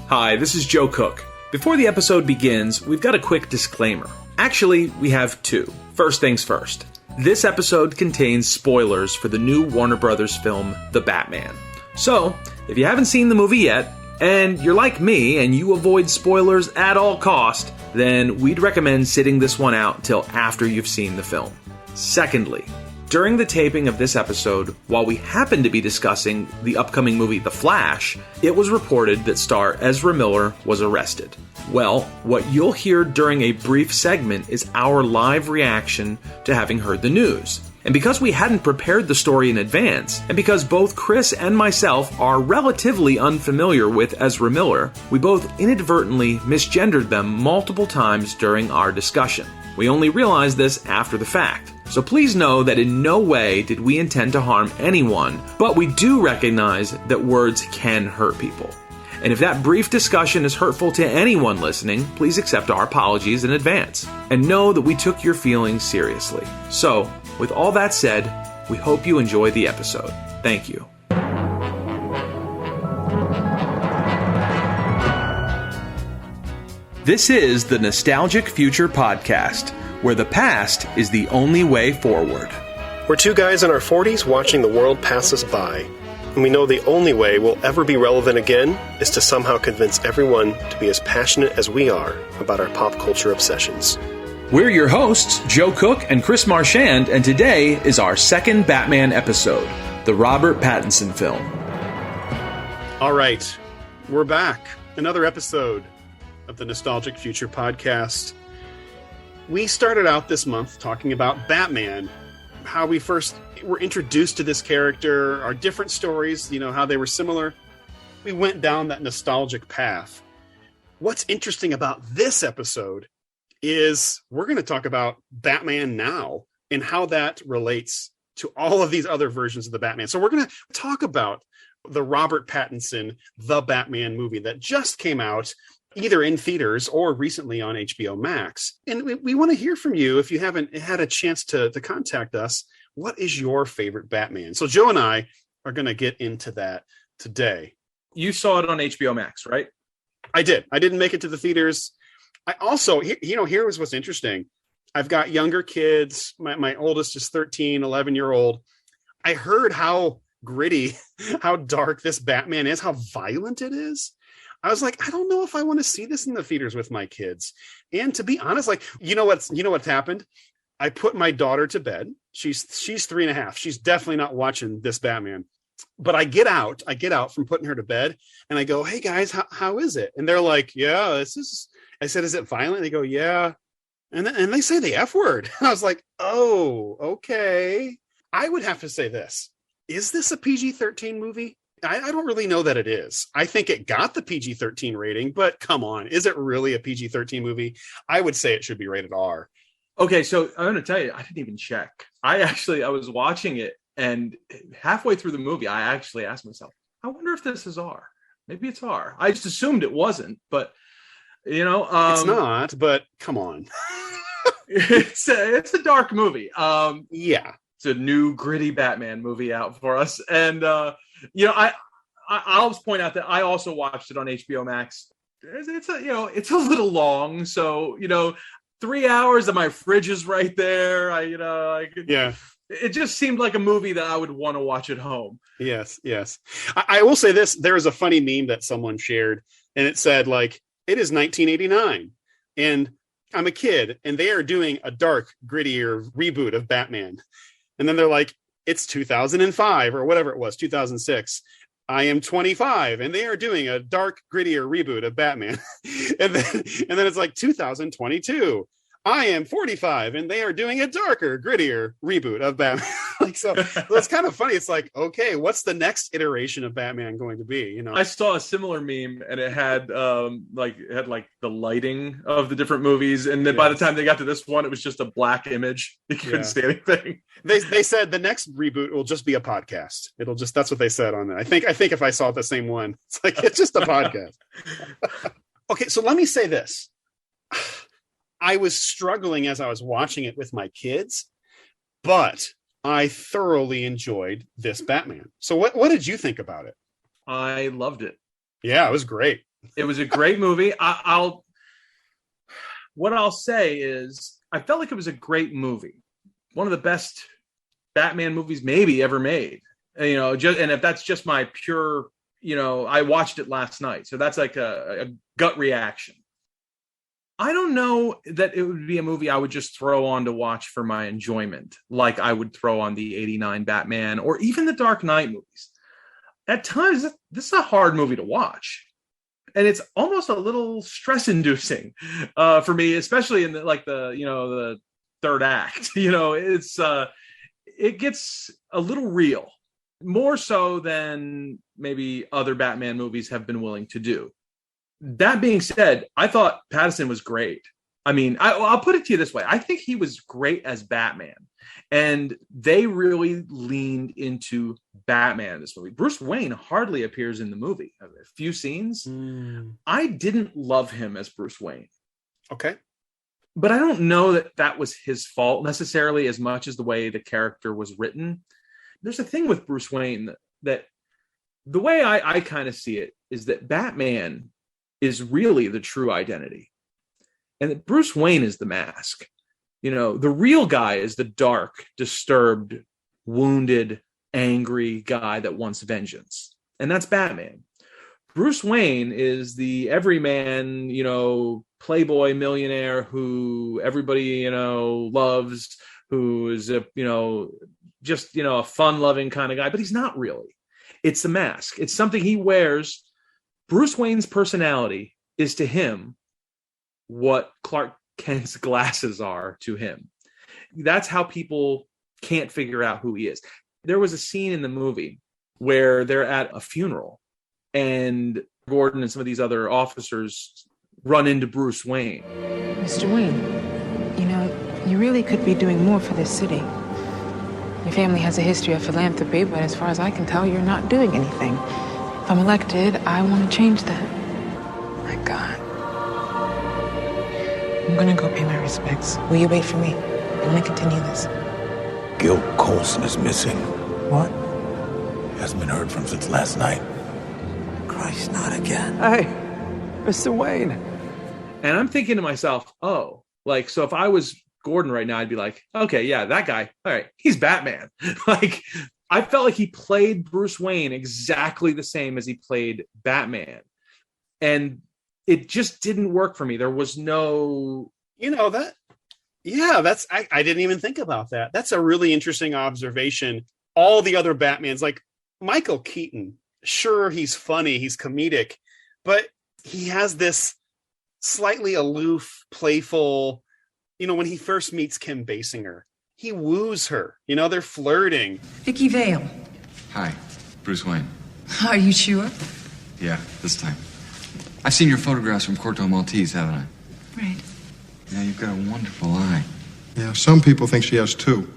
Hi, this is Joe Cook. Before the episode begins, we've got a quick disclaimer. Actually, we have two. First things first. This episode contains spoilers for the new Warner Brothers film, The Batman. So, if you haven't seen the movie yet, and you're like me and you avoid spoilers at all cost, then we'd recommend sitting this one out till after you've seen the film. Secondly, during the taping of this episode, while we happen to be discussing the upcoming movie The Flash, it was reported that star Ezra Miller was arrested. Well, what you'll hear during a brief segment is our live reaction to having heard the news. And because we hadn't prepared the story in advance, and because both Chris and myself are relatively unfamiliar with Ezra Miller, we both inadvertently misgendered them multiple times during our discussion. We only realized this after the fact. So please know that in no way did we intend to harm anyone, but we do recognize that words can hurt people. And if that brief discussion is hurtful to anyone listening, please accept our apologies in advance. And know that we took your feelings seriously. So, with all that said, we hope you enjoy the episode. Thank you. This is the Nostalgic Future Podcast, where the past is the only way forward. We're two guys in our 40s watching the world pass us by, and we know the only way we'll ever be relevant again is to somehow convince everyone to be as passionate as we are about our pop culture obsessions. We're your hosts, Joe Cook and Chris Marchand, and today is our second Batman episode, the Robert Pattinson film. All right, we're back. Another episode of the Nostalgic Future Podcast. We started out this month talking about Batman, how we first were introduced to this character, our different stories, how they were similar. We went down that nostalgic path. What's interesting about this episode is we're going to talk about Batman now and how that relates to all of these other versions of the Batman. So we're going to talk about the Robert Pattinson, The Batman movie that just came out either in theaters or recently on HBO Max. And we want to hear from you if you haven't had a chance to contact us. What is your favorite Batman? So Joe and I are going to get into that today. You saw it on HBO Max, right? I did. I didn't make it to the theaters. I also, here was what's interesting. I've got younger kids. My oldest is 13, 11-year-old. I heard how gritty, how dark this Batman is, how violent it is. I was like, I don't know if I want to see this in the theaters with my kids. And to be honest, what's happened? I put my daughter to bed. She's 3.5. She's definitely not watching this Batman. But I get out from putting her to bed and I go, hey guys, how is it? And they're like, yeah, I said, is it violent? They go, yeah. And they say the F word. I was like, oh, okay. I would have to say this. Is this a PG-13 movie? I don't really know that it is. I think it got the PG-13 rating, but come on, is it really a PG-13 movie? I would say it should be rated R. Okay, so I'm going to tell you, I didn't even check. I was watching it, and halfway through the movie, I actually asked myself, I wonder if this is R. Maybe it's R. I just assumed it wasn't, but, it's not, but come on. it's a dark movie. Yeah. It's a new gritty Batman movie out for us. And, I'll point out that I also watched it on HBO Max. It's a little long. So, 3 hours and my fridge is right there. It just seemed like a movie that I would want to watch at home. Yes. I will say this. There is a funny meme that someone shared and it said it is 1989 and I'm a kid and they are doing a dark, grittier reboot of Batman. And then they're like, it's 2005 or whatever it was, 2006. I am 25 and they are doing a dark, grittier reboot of Batman. and then it's like 2022. I am 45 and they are doing a darker, grittier reboot of Batman. So it's kind of funny. It's like, okay, what's the next iteration of Batman going to be? I saw a similar meme and it had the lighting of the different movies. And then by the time they got to this one, it was just a black image. You couldn't see anything. They said the next reboot will just be a podcast. That's what they said on it. I think if I saw the same one, it's just a podcast. Okay. So let me say this. I was struggling as I was watching it with my kids, but I thoroughly enjoyed this Batman. So what did you think about it? I loved it. Yeah, it was great. It was a great movie. What I'll say is I felt like it was a great movie. One of the best Batman movies maybe ever made. And if that's just my pure, I watched it last night. So that's like a gut reaction. I don't know that it would be a movie I would just throw on to watch for my enjoyment, like I would throw on the 89 Batman or even the Dark Knight movies. At times, this is a hard movie to watch. And it's almost a little stress-inducing for me, especially in the third act. It gets a little real, more so than maybe other Batman movies have been willing to do. That being said, I thought Pattinson was great. I mean, I'll put it to you this way. I think he was great as Batman. And they really leaned into Batman in this movie. Bruce Wayne hardly appears in the movie. A few scenes. I didn't love him as Bruce Wayne. Okay. But I don't know that was his fault necessarily as much as the way the character was written. There's a thing with Bruce Wayne that the way I kind of see it is that Batman is really the true identity. And that Bruce Wayne is the mask. The real guy is the dark, disturbed, wounded, angry guy that wants vengeance. And that's Batman. Bruce Wayne is the everyman, playboy millionaire who everybody, loves, who is a fun-loving kind of guy, but he's not really. It's a mask. It's something he wears. Bruce Wayne's personality is to him what Clark Kent's glasses are to him. That's how people can't figure out who he is. There was a scene in the movie where they're at a funeral and Gordon and some of these other officers run into Bruce Wayne. Mr. Wayne, you really could be doing more for this city. Your family has a history of philanthropy, but as far as I can tell, you're not doing anything. If I'm elected, I want to change that. My God. I'm gonna go pay my respects. Will you wait for me? I want to continue this. Gil Coulson is missing. What? Hasn't been heard from since last night. Christ, not again. Hey, Mr. Wayne. And I'm thinking to myself, so if I was Gordon right now, I'd be like, okay, yeah, that guy, all right, he's Batman. I felt like he played Bruce Wayne exactly the same as he played Batman. And it just didn't work for me. There was no... I didn't even think about that. That's a really interesting observation. All the other Batmans, like Michael Keaton, sure, he's funny, he's comedic, but he has this slightly aloof, playful, when he first meets Kim Basinger, he woos her, they're flirting. Vicky Vale. Hi, Bruce Wayne. Are you sure? Yeah, this time. I've seen your photographs from Corto Maltese, haven't I? Right. Yeah, you've got a wonderful eye. Yeah, some people think she has two.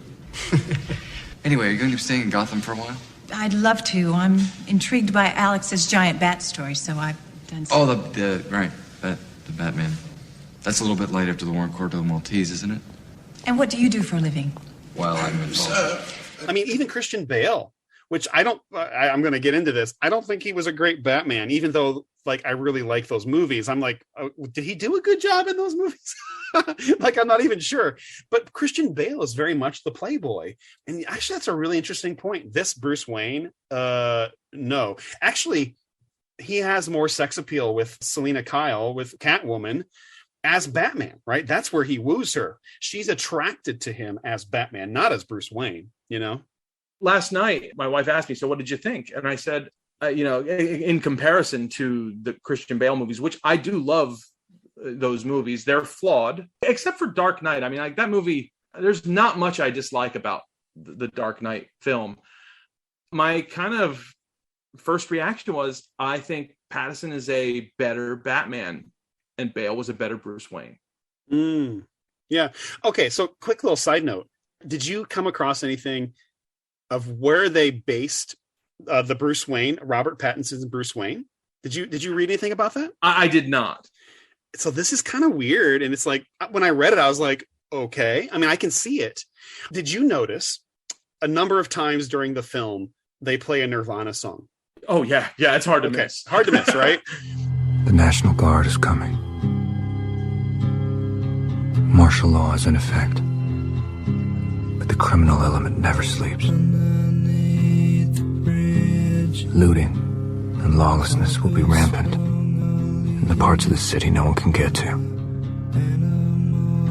Anyway, are you going to be staying in Gotham for a while? I'd love to. I'm intrigued by Alex's giant bat story, so I've done some... Oh, the Batman. That's a little bit light after the war in Corto Maltese, isn't it? And what do you do for a living? Well, I'm involved. Even Christian Bale, which I'm going to get into this. I don't think he was a great Batman, even though, I really like those movies. I'm like, did he do a good job in those movies? I'm not even sure. But Christian Bale is very much the playboy. And actually, that's a really interesting point. This Bruce Wayne, no. Actually, he has more sex appeal with Selena Kyle, with Catwoman, as Batman, right? That's where he woos her. She's attracted to him as Batman, not as Bruce Wayne, Last night, my wife asked me, so what did you think? And I said, in comparison to the Christian Bale movies, which I do love those movies, they're flawed, except for Dark Knight. That movie, there's not much I dislike about the Dark Knight film. My kind of first reaction was, I think Pattinson is a better Batman and Bale was a better Bruce Wayne. Yeah. Okay, so quick little side note. Did you come across anything of where they based the Bruce Wayne, Robert Pattinson's Bruce Wayne? Did you read anything about that? I did not. So this is kind of weird. And it's like, when I read it, I was like, okay. I can see it. Did you notice a number of times during the film, they play a Nirvana song? Oh, yeah. Yeah, it's hard to miss. Hard to miss, right? The National Guard is coming. Martial law is in effect. But the criminal element never sleeps. Looting and lawlessness will be rampant in the parts of the city no one can get to.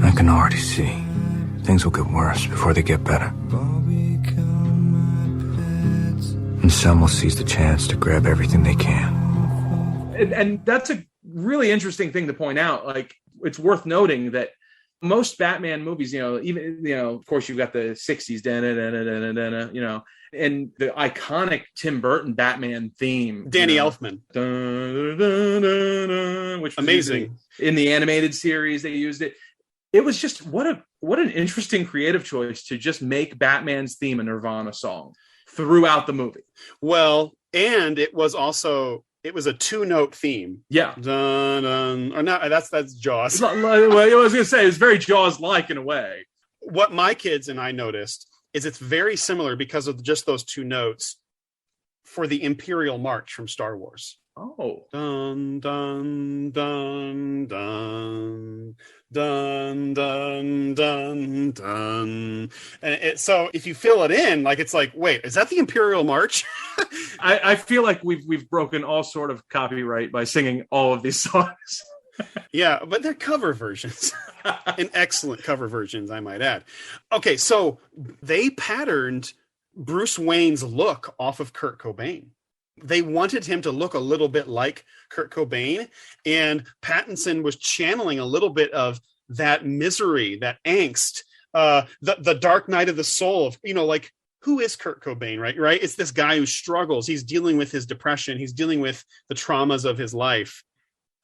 I can already see things will get worse before they get better. And some will seize the chance to grab everything they can. And that's a really interesting thing to point out. Like, it's worth noting that most Batman movies, even, of course, you've got the 60s, and the iconic Tim Burton Batman theme. Danny Elfman. Which was amazing. In the animated series, they used it. It was just, what an interesting creative choice to just make Batman's theme a Nirvana song throughout the movie. Well, and it was a 2-note theme. Yeah. Dun, dun, or not, that's Jaws. Well, I was going to say, it was very Jaws-like in a way. What my kids and I noticed is it's very similar because of just those 2 notes for the Imperial March from Star Wars. Oh. Dun, dun, dun, dun, dun, dun, dun, dun. And so if you fill it in, it's like, wait, is that the Imperial March? I feel like we've broken all sort of copyright by singing all of these songs. Yeah, but they're cover versions. And excellent cover versions, I might add. Okay, so they patterned Bruce Wayne's look off of Kurt Cobain. They wanted him to look a little bit like Kurt Cobain, and Pattinson was channeling a little bit of that misery, that angst, the dark night of the soul of, who is Kurt Cobain, right? It's this guy who struggles. He's dealing with his depression. He's dealing with the traumas of his life.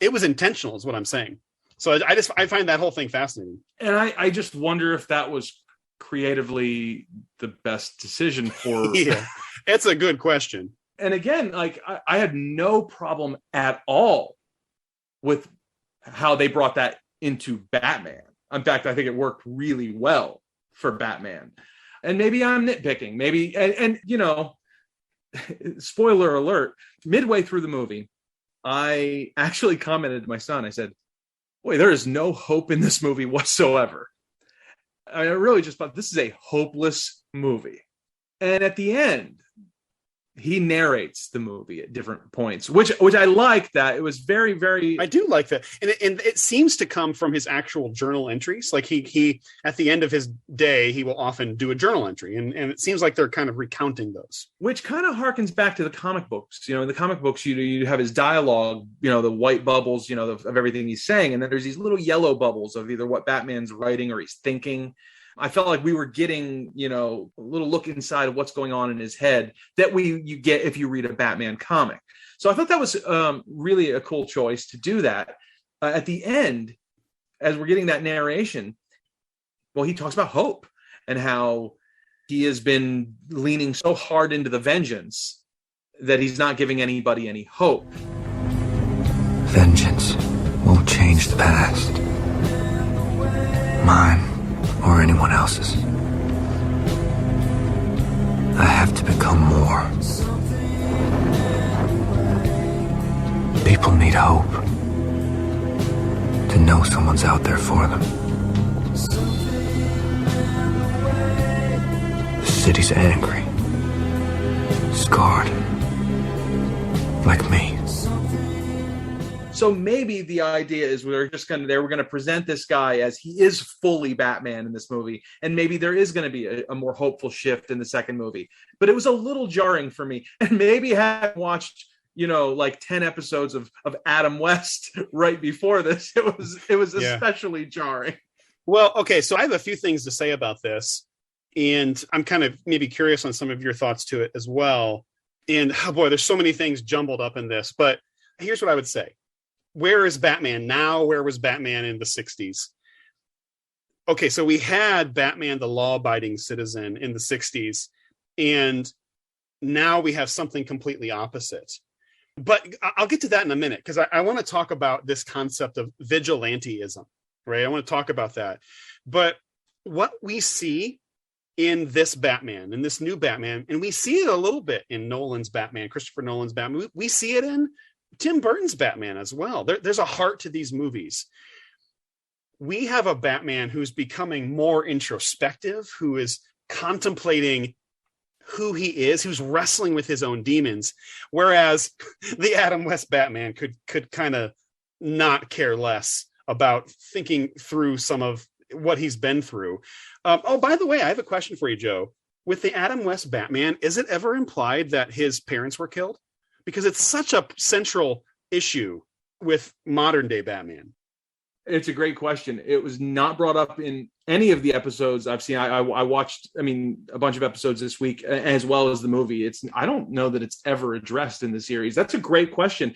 It was intentional, is what I'm saying. So I find that whole thing fascinating. And I just wonder if that was creatively the best decision for... Yeah, it's a good question. And again, I had no problem at all with how they brought that into Batman. In fact, I think it worked really well for Batman. And maybe I'm nitpicking. Maybe, and spoiler alert, midway through the movie, I actually commented to my son. I said, boy, there is no hope in this movie whatsoever. I really just thought this is a hopeless movie. And at the end, he narrates the movie at different points, which I like. That it was very, very. I do like that, and it seems to come from his actual journal entries. Like he at the end of his day, he will often do a journal entry, and it seems like they're kind of recounting those, which kind of harkens back to the comic books. In the comic books, you have his dialogue, the white bubbles, of everything he's saying, and then there's these little yellow bubbles of either what Batman's writing or he's thinking. I felt like we were getting, a little look inside of what's going on in his head that you get if you read a Batman comic. So I thought that was really a cool choice to do that. At the end, as we're getting that narration, well, he talks about hope and how he has been leaning so hard into the vengeance that he's not giving anybody any hope. Vengeance won't change the past. Mine. Or anyone else's. I have to become more. People need hope. To know someone's out there for them. The city's angry. Scarred. Like me. So maybe the idea is we're going to present this guy as he is fully Batman in this movie. And maybe there is going to be a more hopeful shift in the second movie. But it was a little jarring for me. And maybe having watched, 10 episodes of Adam West right before this, it was especially jarring. Well, okay. So I have a few things to say about this. And I'm kind of maybe curious on some of your thoughts to it as well. And oh boy, there's so many things jumbled up in this. But here's what I would say. Where is Batman now? Where was Batman in the 60s? Okay, so we had Batman, the law-abiding citizen in the 60s, and now we have something completely opposite. But I'll get to that in a minute, because I want to talk about this concept of vigilanteism, right? I want to talk about that. But what we see in this Batman, in this new Batman, and we see it a little bit in Nolan's Batman, Christopher Nolan's Batman, we see it in Tim Burton's Batman as well. There's a heart to these movies. We have a Batman who's becoming more introspective, who is contemplating who he is, who's wrestling with his own demons, whereas the Adam West Batman could kind of not care less about thinking through some of what he's been through. Oh, by the way, I have a question for you, Joe. With the Adam West Batman, is it ever implied that his parents were killed? Because it's such a central issue with modern day Batman. It's a great question. It was not brought up in any of the episodes I've seen. I watched, a bunch of episodes this week, as well as the movie. I don't know that it's ever addressed in the series. That's a great question.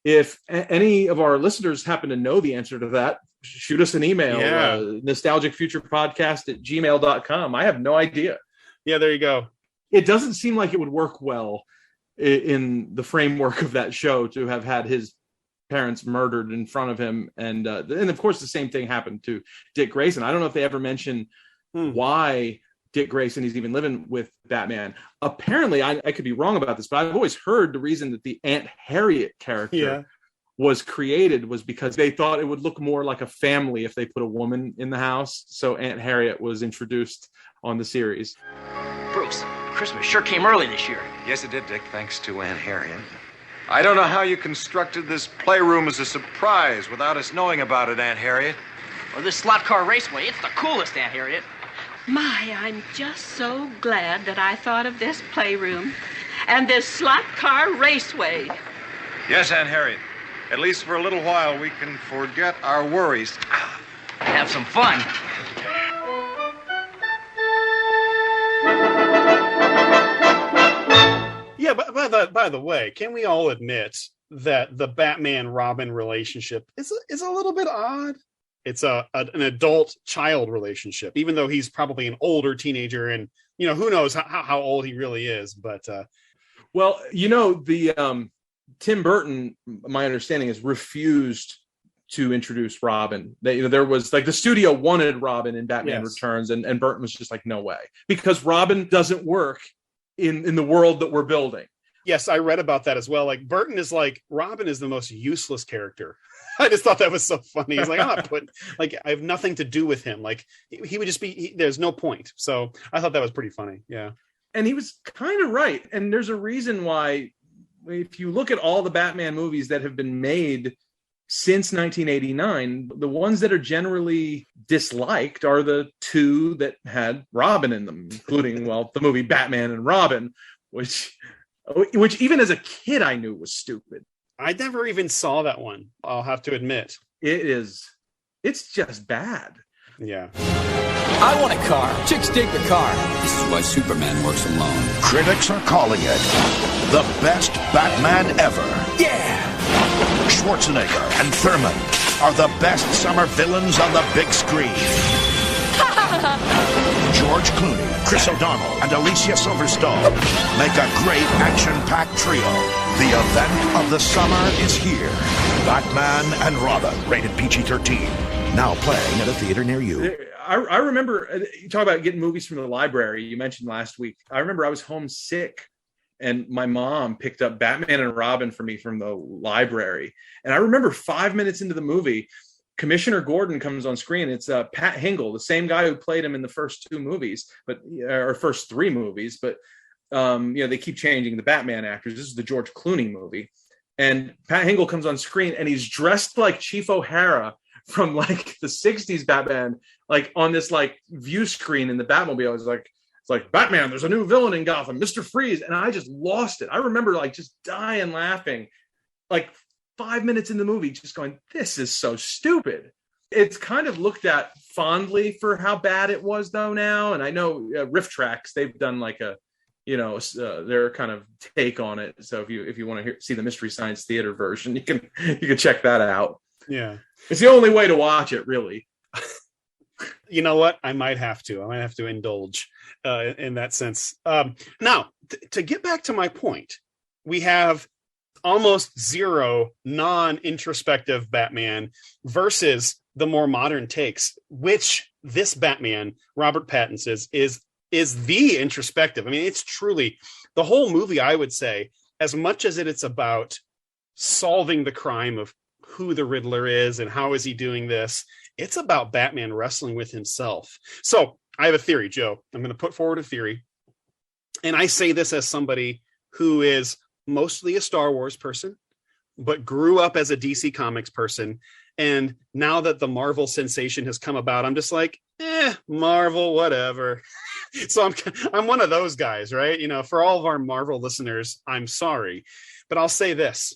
If any of our listeners happen to know the answer to that, shoot us an email, nostalgicfuturepodcast@gmail.com. I have no idea. Yeah, there you go. It doesn't seem like it would work well in the framework of that show to have had his parents murdered in front of him. And of course, the same thing happened to Dick Grayson. I don't know if they ever mention why Dick Grayson is even living with Batman. Apparently, I could be wrong about this, but I've always heard the reason that the Aunt Harriet character was created was because they thought it would look more like a family if they put a woman in the house. So Aunt Harriet was introduced on the series. Bruce, Christmas sure came early this year. Yes, it did, Dick, thanks to Aunt Harriet. I don't know how you constructed this playroom as a surprise without us knowing about it, Aunt Harriet. Or this slot car raceway, it's the coolest, Aunt Harriet. My, I'm just so glad that I thought of this playroom and this slot car raceway. Yes, Aunt Harriet. At least for a little while, we can forget our worries. Have some fun. Yeah, but by the way, can we all admit that the Batman-Robin relationship is a little bit odd? It's an adult-child relationship, even though he's probably an older teenager, and who knows how old he really is. But the Tim Burton, my understanding is, refused to introduce Robin. There was the studio wanted Robin in Batman Returns, and Burton was just like, no way, because Robin doesn't work in the world that we're building. Yes, I read about that as well. Burton is Robin is the most useless character. I just thought that was so funny. He's like, I'm not putting, I have nothing to do with him. He would just be, there's no point. So I thought that was pretty funny. Yeah. And he was kind of right. And there's a reason why, if you look at all the Batman movies that have been made since 1989, the ones that are generally disliked are the two that had Robin in them, including, the movie Batman and Robin, which even as a kid I knew was stupid. I never even saw that one, I'll have to admit. It's just bad. Yeah. I want a car. Chicks dig the car. This is why Superman works alone. Critics are calling it the best Batman ever. Yeah! Schwarzenegger and Thurman are the best summer villains on the big screen. George Clooney, Chris O'Donnell, and Alicia Silverstone make a great action-packed trio. The event of the summer is here. Batman and Robin, rated PG-13. Now playing at a theater near you. I remember, you talk about getting movies from the library, you mentioned last week. I remember I was homesick, and my mom picked up Batman and Robin for me from the library. And I remember 5 minutes into the movie, Commissioner Gordon comes on screen. It's Pat Hingle, the same guy who played him in the first two movies, or first three movies. But they keep changing the Batman actors. This is the George Clooney movie, and Pat Hingle comes on screen, and he's dressed like Chief O'Hara from the '60s Batman, on this view screen in the Batmobile. It's like Batman, there's a new villain in Gotham, Mr. Freeze, and I just lost it. I remember just dying laughing, 5 minutes in the movie, just going, this is so stupid. It's kind of looked at fondly for how bad it was, though, now. And I know Riff Tracks, they've done their kind of take on it. So if you want to see the Mystery Science Theater version, you can check that out. Yeah, it's the only way to watch it, really. You know what? I might have to indulge in that sense. Now, to get back to my point, we have almost zero non-introspective Batman versus the more modern takes, which this Batman, Robert Pattinson, is the introspective. I mean, it's truly the whole movie, I would say, as much as it's about solving the crime of who the Riddler is and how is he doing this. It's about Batman wrestling with himself. So I have a theory, Joe. I'm going to put forward a theory. And I say this as somebody who is mostly a Star Wars person, but grew up as a DC Comics person. And now that the Marvel sensation has come about, I'm just like, Marvel, whatever. So I'm one of those guys, right? You know, for all of our Marvel listeners, I'm sorry. But I'll say this.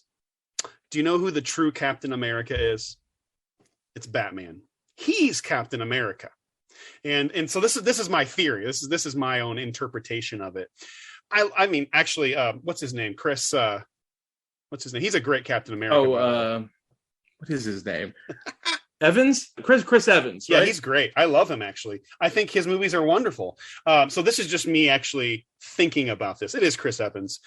Do you know who the true Captain America is? It's Batman. He's Captain America. And so this is my theory. This is my own interpretation of it. I mean, actually, what's his name? Chris, what's his name? He's a great Captain America. What is his name? Evans? Chris Evans, right? Yeah, he's great. I love him, actually. I think his movies are wonderful. So this is just me actually thinking about this. It is Chris Evans.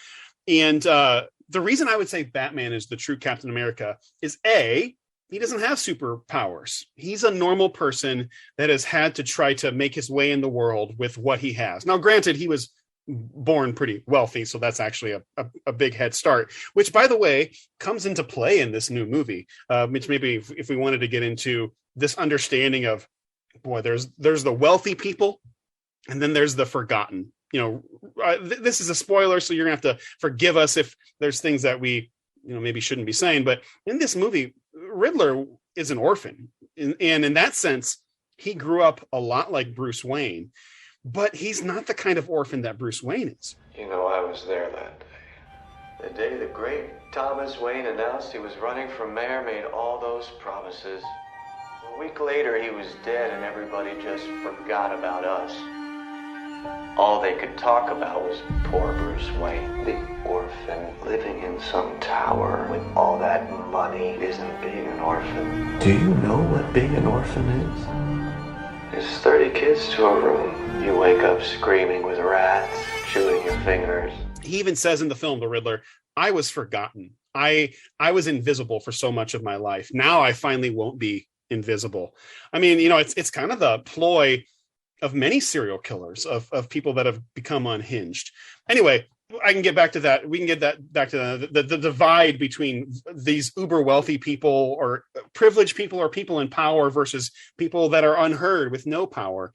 And the reason I would say Batman is the true Captain America is A, he doesn't have superpowers. He's a normal person that has had to try to make his way in the world with what he has. Now, granted, he was born pretty wealthy, so that's actually a big head start, which, by the way, comes into play in this new movie, which maybe if we wanted to get into this understanding of, boy, there's the wealthy people, and then there's the forgotten. You know, this is a spoiler, so you're gonna have to forgive us if there's things that we, you know, maybe shouldn't be saying. But in this movie, Riddler is an orphan, and in that sense, he grew up a lot like Bruce Wayne. But he's not the kind of orphan that Bruce Wayne is. You know, I was there that day. The day the great Thomas Wayne announced he was running for mayor, made all those promises. A week later, he was dead, and everybody just forgot about us. All they could talk about was poor Bruce Wayne, the orphan living in some tower with all that money. Isn't being an orphan. Do you know what being an orphan is? There's 30 kids to a room. You wake up screaming with rats, chewing your fingers. He even says in the film, The Riddler, I was forgotten. I was invisible for so much of my life. Now I finally won't be invisible. I mean, you know, it's kind of the ploy of many serial killers, of people that have become unhinged. Anyway, I can get back to that. We can get that back to the divide between these uber wealthy people or privileged people or people in power versus people that are unheard with no power.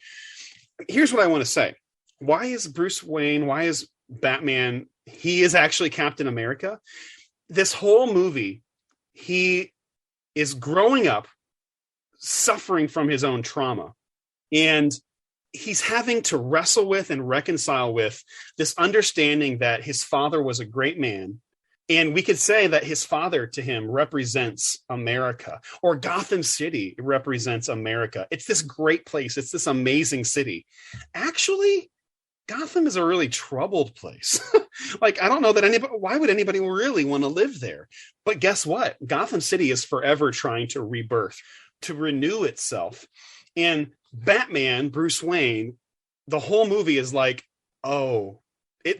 Here's what I want to say. Why is Bruce Wayne, why is Batman, he is actually Captain America? This whole movie, he is growing up, suffering from his own trauma. And he's having to wrestle with and reconcile with this understanding that his father was a great man. And we could say that his father to him represents America, or Gotham City represents America. It's this great place. It's this amazing city. Actually, Gotham is a really troubled place. Like, I don't know that anybody, why would anybody really want to live there? But guess what? Gotham City is forever trying to rebirth, to renew itself. And Batman, Bruce Wayne, the whole movie is like, oh,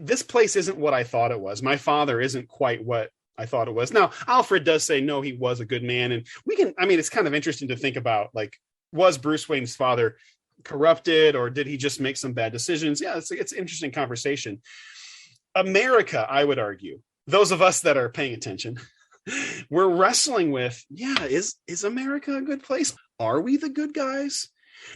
this place isn't what I thought it was. My father isn't quite what I thought it was. Now, Alfred does say, no, he was a good man. And it's kind of interesting to think about, like, was Bruce Wayne's father corrupted, or did he just make some bad decisions? Yeah, it's an interesting conversation. America, I would argue, those of us that are paying attention, we're wrestling with, is America a good place? Are we the good guys?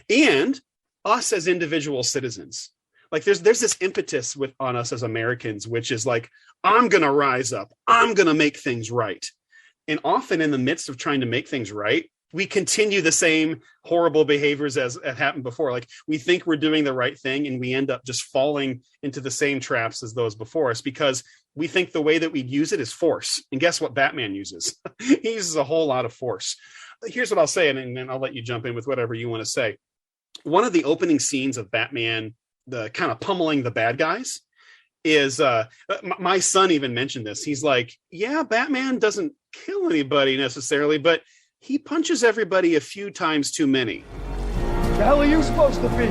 And us as individual citizens. Like there's this impetus on us as Americans, which is like, I'm going to rise up. I'm going to make things right. And often in the midst of trying to make things right, we continue the same horrible behaviors as had happened before. Like we think we're doing the right thing, and we end up just falling into the same traps as those before us, because we think the way that we use it is force. And guess what Batman uses? He uses a whole lot of force. Here's what I'll say, and then I'll let you jump in with whatever you want to say. One of the opening scenes of Batman, the kind of pummeling the bad guys, is my son even mentioned this. He's like, yeah, Batman doesn't kill anybody necessarily, but he punches everybody a few times too many. The hell are you supposed to be?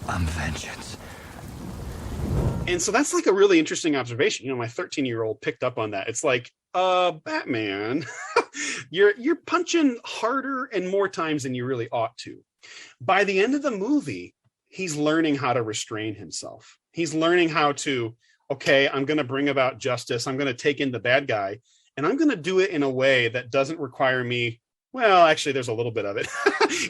I'm vengeance. And so that's like a really interesting observation. My 13-year-old picked up on that. It's like, Batman, you're punching harder and more times than you really ought to. By the end of the movie, he's learning how to restrain himself. He's learning how to, okay, I'm going to bring about justice. I'm going to take in the bad guy, and I'm going to do it in a way that doesn't require me. Well, actually, there's a little bit of it.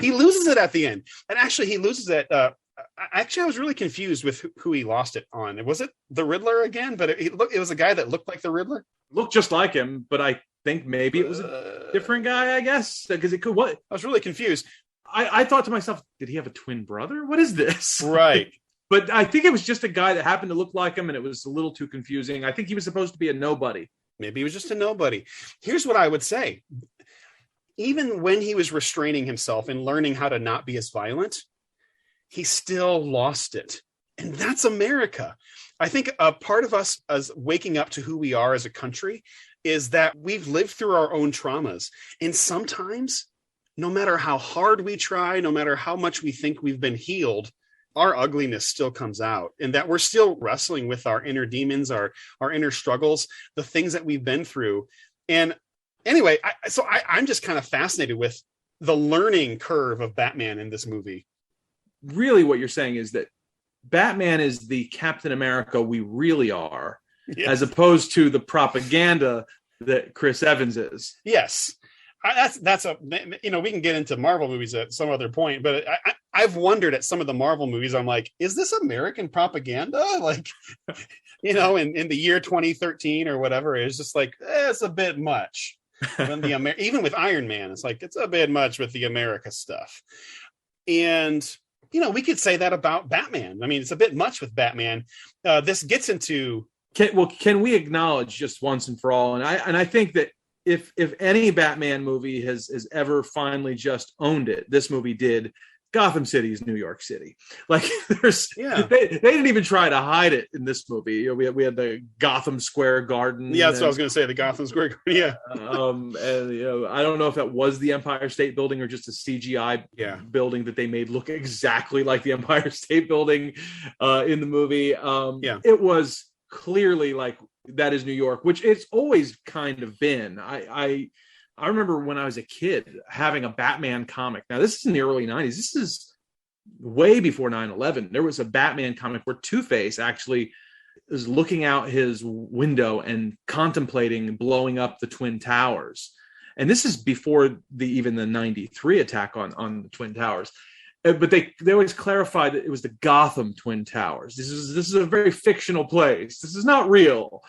He loses it at the end. And actually, he loses it. I was really confused with who he lost it on. Was it the Riddler again? But it was a guy that looked like the Riddler. Looked just like him, but I think maybe it was a different guy, I guess, because it could. What? I was really confused. I thought to myself, did he have a twin brother? What is this? Right. But I think it was just a guy that happened to look like him, and it was a little too confusing. I think he was supposed to be a nobody. Maybe he was just a nobody. Here's what I would say. Even when he was restraining himself and learning how to not be as violent, he still lost it. And that's America. I think a part of us as waking up to who we are as a country is that we've lived through our own traumas. And sometimes, no matter how hard we try, no matter how much we think we've been healed, our ugliness still comes out, and that we're still wrestling with our inner demons, our inner struggles, the things that we've been through. And anyway, I'm just kind of fascinated with the learning curve of Batman in this movie. Really what you're saying is that Batman is the Captain America we really are, yes, as opposed to the propaganda that Chris Evans is. Yes. That's we can get into Marvel movies at some other point, but I've wondered at some of the Marvel movies, I'm like, is this American propaganda? Like, in the year 2013 or whatever, it's just like, it's a bit much. Even with Iron Man, it's like, it's a bit much with the America stuff. And, we could say that about Batman. I mean, it's a bit much with Batman. This gets into... Can we acknowledge just once and for all, and I think that if any Batman movie has ever finally just owned it, this movie did. Gotham City is New York City. Like they didn't even try to hide it in this movie. We had the Gotham Square Garden. Yeah, that's what I was going to say. The Gotham Square Garden. Yeah. And I don't know if that was the Empire State Building or just a CGI building that they made look exactly like the Empire State Building in the movie. It was clearly like that is New York, which it's always kind of been. I remember when I was a kid having a Batman comic. Now, this is in the early 90s. This is way before 9/11. There was a Batman comic where Two-Face actually is looking out his window and contemplating blowing up the Twin Towers. And this is before even the 93 attack on the Twin Towers. But they always clarified that it was the Gotham Twin Towers. This is a very fictional place. This is not real.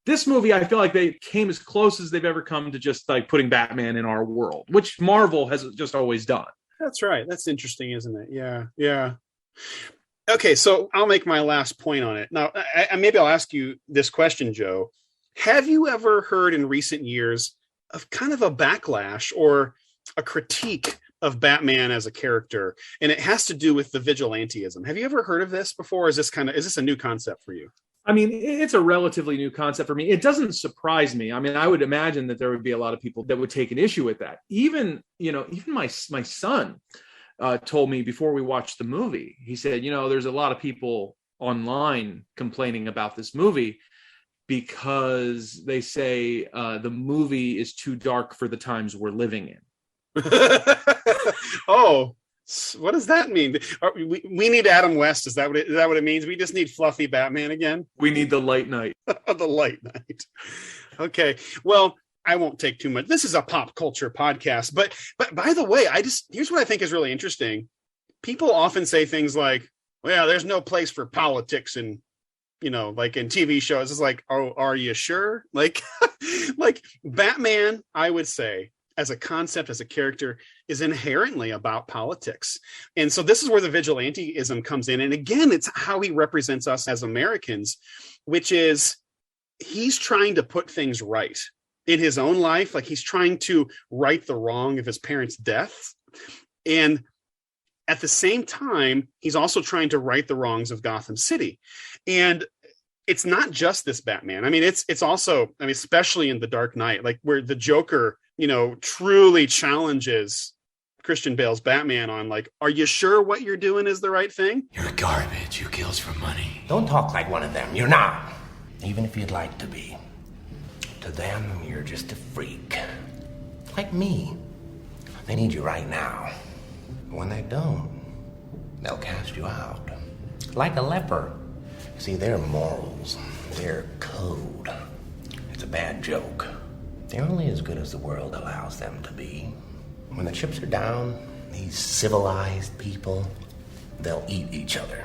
This movie, I feel like they came as close as they've ever come to just like putting Batman in our world, which Marvel has just always done. That's right. That's interesting, isn't it? Yeah. Okay, so I'll make my last point on it. Now, maybe I'll ask you this question, Joe. Have you ever heard in recent years of kind of a backlash or a critique of Batman as a character? And it has to do with the vigilantism. Have you ever heard of this before? Is this a new concept for you? I mean, it's a relatively new concept for me. It doesn't surprise me. I mean, I would imagine that there would be a lot of people that would take an issue with that. Even my son told me before we watched the movie, he said, there's a lot of people online complaining about this movie because they say the movie is too dark for the times we're living in. Oh, what does that mean? We need Adam West. Is that what it means? We just need fluffy Batman again? We need the light night. The light night. Okay. Well, I won't take too much. This is a pop culture podcast. But by the way, here's what I think is really interesting. People often say things like, well, there's no place for politics in, like in TV shows. It's like, oh, are you sure? Like Batman, I would say, as a concept, as a character, is inherently about politics. And so this is where the vigilantism comes in. And again, it's how he represents us as Americans, which is he's trying to put things right in his own life. Like he's trying to right the wrong of his parents' death. And at the same time, he's also trying to right the wrongs of Gotham City. And it's not just this Batman. I mean, it's also, especially in The Dark Knight, like where the Joker, truly challenges Christian Bale's Batman on, like, are you sure what you're doing is the right thing? You're garbage who kills for money. Don't talk like one of them. You're not. Even if you'd like to be. To them, you're just a freak. Like me. They need you right now. When they don't, they'll cast you out. Like a leper. See, their morals, their code, it's a bad joke. They're only as good as the world allows them to be. When the chips are down, these civilized people, they'll eat each other.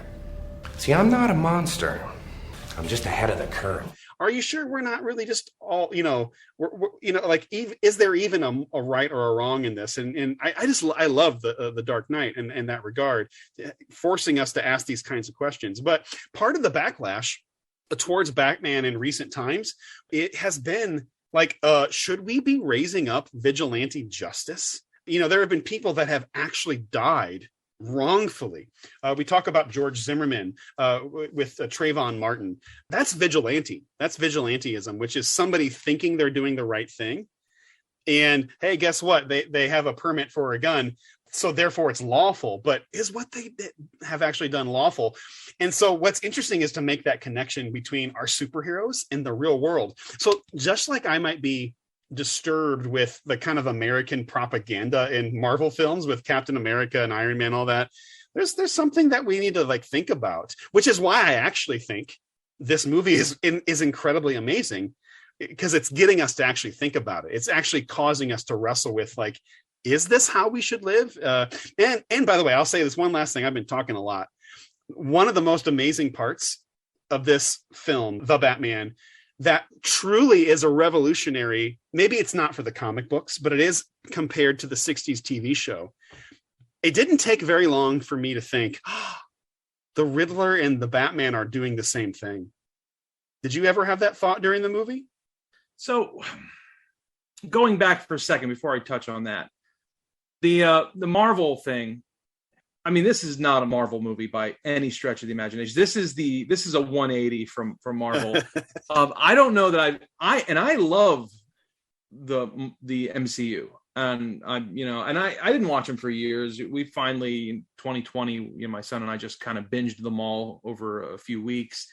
See, I'm not a monster. I'm just ahead of the curve. Are you sure we're not really just all, we're like, is there even a right or a wrong in this? And I love the Dark Knight in that regard, forcing us to ask these kinds of questions. But part of the backlash towards Batman in recent times, it has been like, should we be raising up vigilante justice? There have been people that have actually died wrongfully. We talk about George Zimmerman with Trayvon Martin. That's vigilante. That's vigilantism, which is somebody thinking they're doing the right thing. And hey, guess what? They have a permit for a gun. So therefore it's lawful, but is what they have actually done lawful? And so what's interesting is to make that connection between our superheroes and the real world. So just like I might be disturbed with the kind of American propaganda in Marvel films with Captain America and Iron Man, all that, there's something that we need to like think about, which is why I actually think this movie is incredibly amazing, because it's getting us to actually think about it. It's actually causing us to wrestle with, like, is this how we should live? And by the way, I'll say this one last thing. I've been talking a lot. One of the most amazing parts of this film, The Batman, that truly is a revolutionary, maybe it's not for the comic books, but it is compared to the 60s TV show. It didn't take very long for me to think, the Riddler and the Batman are doing the same thing. Did you ever have that thought during the movie? So going back for a second before I touch on that, the Marvel thing, I mean, this is not a Marvel movie by any stretch of the imagination. This is a 180 from Marvel. I don't know that I love the MCU, and I didn't watch them for years. We finally in 2020, my son and I just kind of binged them all over a few weeks.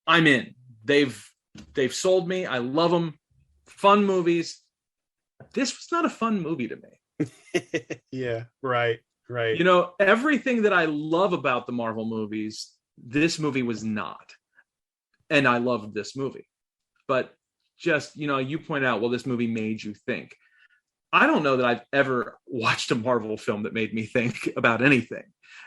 I'm in. They've sold me. I love them. Fun movies. This was not a fun movie to me. Yeah, right. Right. Everything that I love about the Marvel movies, this movie was not. And I loved this movie. But just, you pointed out, well, this movie made you think. I don't know that I've ever watched a Marvel film that made me think about anything.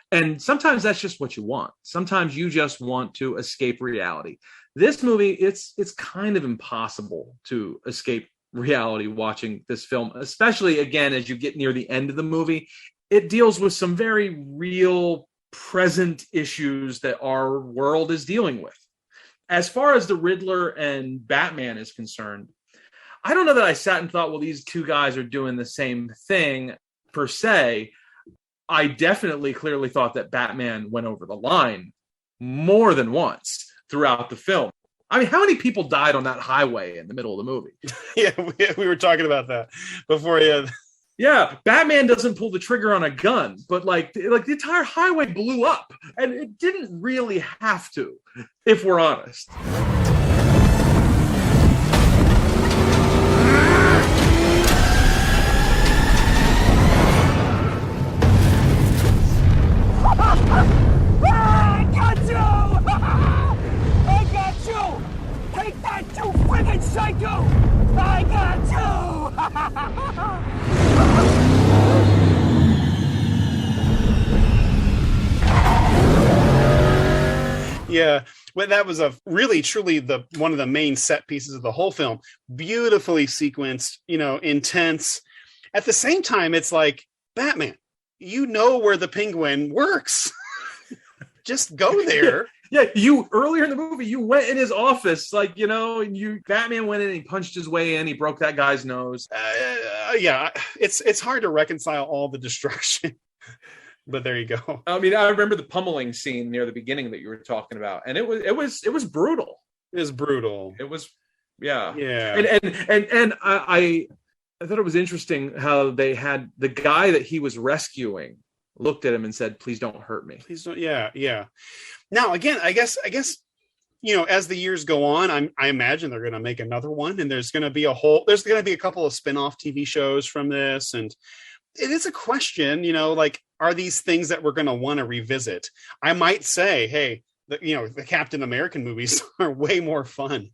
And sometimes that's just what you want. Sometimes you just want to escape reality. This movie, it's kind of impossible to escape reality watching this film, especially, again, as you get near the end of the movie. It deals with some very real present issues that our world is dealing with. As far as the Riddler and Batman is concerned, I don't know that I sat and thought, well, these two guys are doing the same thing per se. I definitely clearly thought that Batman went over the line more than once throughout the film. I mean, how many people died on that highway in the middle of the movie? Yeah, we were talking about that before. Yeah, Batman doesn't pull the trigger on a gun, but like the entire highway blew up, and it didn't really have to, if we're honest. I got you! I got you! Take that, you friggin' psycho! I got you! Yeah, well, that was truly one of the main set pieces of the whole film. Beautifully sequenced, intense. At the same time, it's like, Batman, where the Penguin works. Just go there. Yeah, earlier in the movie, you went in his office, Batman went in and he punched his way in. He broke that guy's nose. Yeah, it's hard to reconcile all the destruction. But there you go. I mean, I remember the pummeling scene near the beginning that you were talking about, and it was brutal. It was brutal. It was, yeah. Yeah. And I thought it was interesting how they had the guy that he was rescuing looked at him and said, "Please don't hurt me." Please don't. Yeah, yeah. Now, again, I guess, as the years go on, I imagine they're going to make another one, and there's going to be a couple of spin-off TV shows from this, and it is a question, are these things that we're going to want to revisit? I might say, hey, the Captain American movies are way more fun.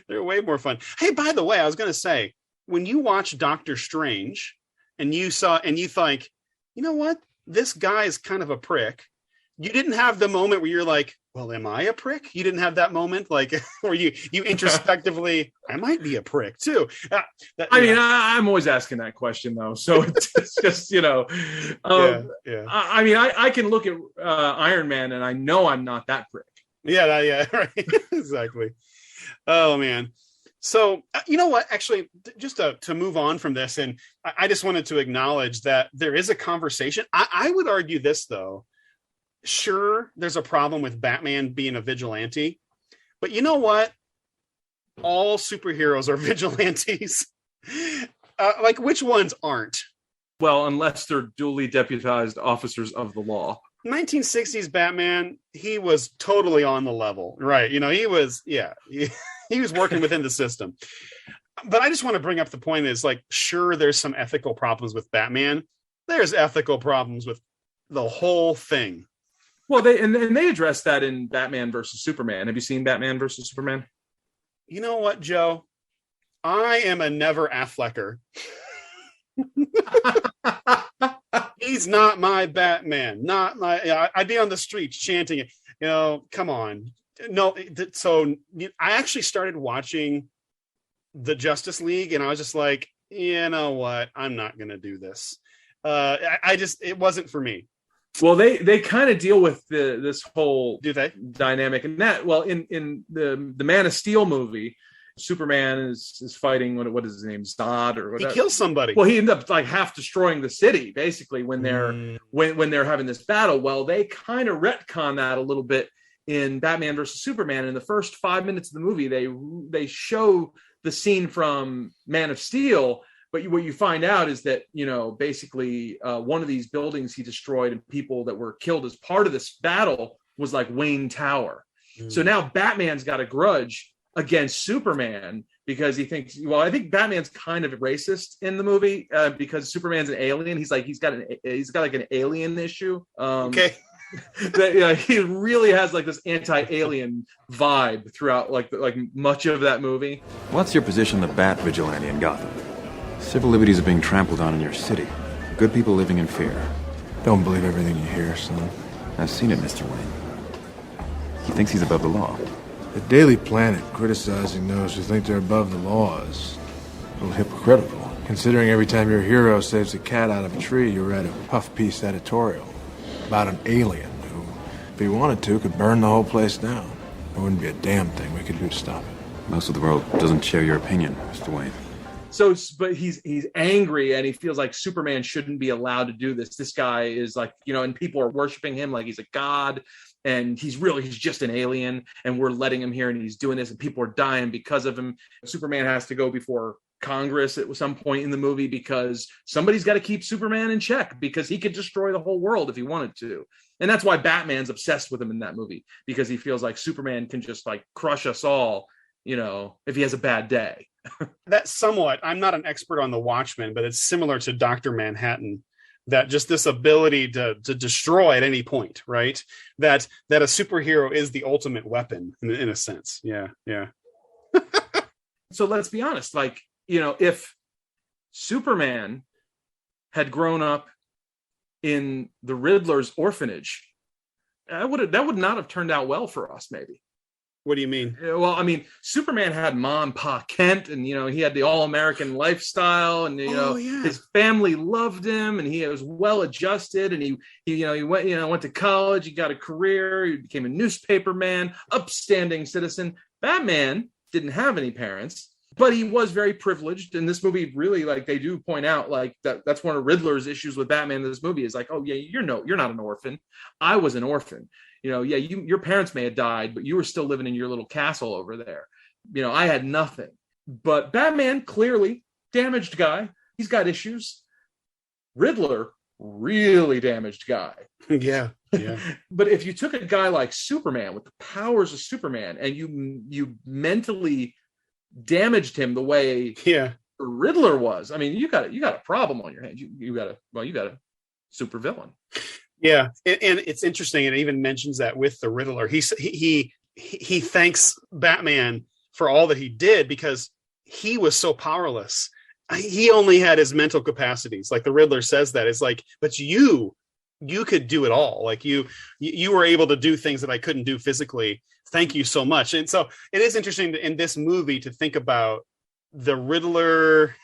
They're way more fun. Hey, by the way, I was going to say, when you watch Doctor Strange and you think, you know what, this guy is kind of a prick. You didn't have the moment where you're like, well, am I a prick? You didn't have that moment, like where you introspectively, I might be a prick too. I'm always asking that question though. So it's just, yeah. I can look at Iron Man and I know I'm not that prick. Yeah, right. Exactly. Oh man. So, you know what, actually, just to move on from this, and I just wanted to acknowledge that there is a conversation. I would argue this, though. Sure, there's a problem with Batman being a vigilante, but you know what? All superheroes are vigilantes. Like, which ones aren't? Well, unless they're duly deputized officers of the law. 1960s Batman, he was totally on the level, right? He was, he was working within the system. But I just want to bring up the point is, like, sure, there's some ethical problems with Batman. There's ethical problems with the whole thing. Well, they addressed that in Batman versus Superman. Have you seen Batman versus Superman? You know what, Joe? I am a never Afflecker. He's not my Batman. Not my. I'd be on the streets chanting it. Come on. No. So I actually started watching the Justice League, and I was just like, you know what? I'm not going to do this. It wasn't for me. Well, they kind of deal with this whole dynamic in that. Well, in the Man of Steel movie, Superman is fighting what is his name, Zod or whatever. He kills somebody. Well, he ended up like half destroying the city basically when they're when they're having this battle. Well, they kind of retcon that a little bit in Batman versus Superman. In the first 5 minutes of the movie, they show the scene from Man of Steel. But what you find out is that, basically one of these buildings he destroyed and people that were killed as part of this battle was like Wayne Tower. So now Batman's got a grudge against Superman because he thinks, I think Batman's kind of racist in the movie because Superman's an alien. He's got like an alien issue. Okay. That, he really has like this anti-alien vibe throughout like much of that movie. What's your position on the Bat vigilante in Gotham? Civil liberties are being trampled on in your city. Good people living in fear. Don't believe everything you hear, son. I've seen it, Mr. Wayne. He thinks he's above the law. The Daily Planet criticizing those who think they're above the law is a little hypocritical, considering every time your hero saves a cat out of a tree, you read a puff-piece editorial about an alien who, if he wanted to, could burn the whole place down. There wouldn't be a damn thing we could do to stop it. Most of the world doesn't share your opinion, Mr. Wayne. So, but he's angry and he feels like Superman shouldn't be allowed to do this. This guy is like, and people are worshiping him like he's a god, and he's just an alien, and we're letting him here, and he's doing this, and people are dying because of him. Superman has to go before Congress at some point in the movie because somebody's got to keep Superman in check because he could destroy the whole world if he wanted to. And that's why Batman's obsessed with him in that movie, because he feels like Superman can just like crush us all, if he has a bad day. That's somewhat, I'm not an expert on the Watchmen, but it's similar to Dr. Manhattan, that just this ability to destroy at any point, right? That a superhero is the ultimate weapon in a sense. Yeah. So let's be honest, like, if Superman had grown up in the Riddler's orphanage, that would not have turned out well for us, maybe. What do you mean? Well, I mean, Superman had Mom and Pa Kent, and he had the all-American lifestyle, and his family loved him, and he was well-adjusted, and he went to college, he got a career, he became a newspaper man, upstanding citizen. Batman didn't have any parents, but he was very privileged. And this movie really, like, they do point out, like, that's one of Riddler's issues with Batman in this movie is like, oh yeah, you're not an orphan. I was an orphan. Your parents may have died, but you were still living in your little castle over there. I had nothing. But Batman, clearly damaged guy, he's got issues. Riddler, really damaged guy. Yeah. But if you took a guy like Superman with the powers of Superman and you mentally damaged him the way Riddler was, I mean, you got a problem on your hands. You got a super villain. Yeah, and it's interesting. It even mentions that with the Riddler, he thanks Batman for all that he did because he was so powerless. He only had his mental capacities. Like the Riddler says that it's like, but you could do it all. Like you were able to do things that I couldn't do physically. Thank you so much. And so it is interesting in this movie to think about the Riddler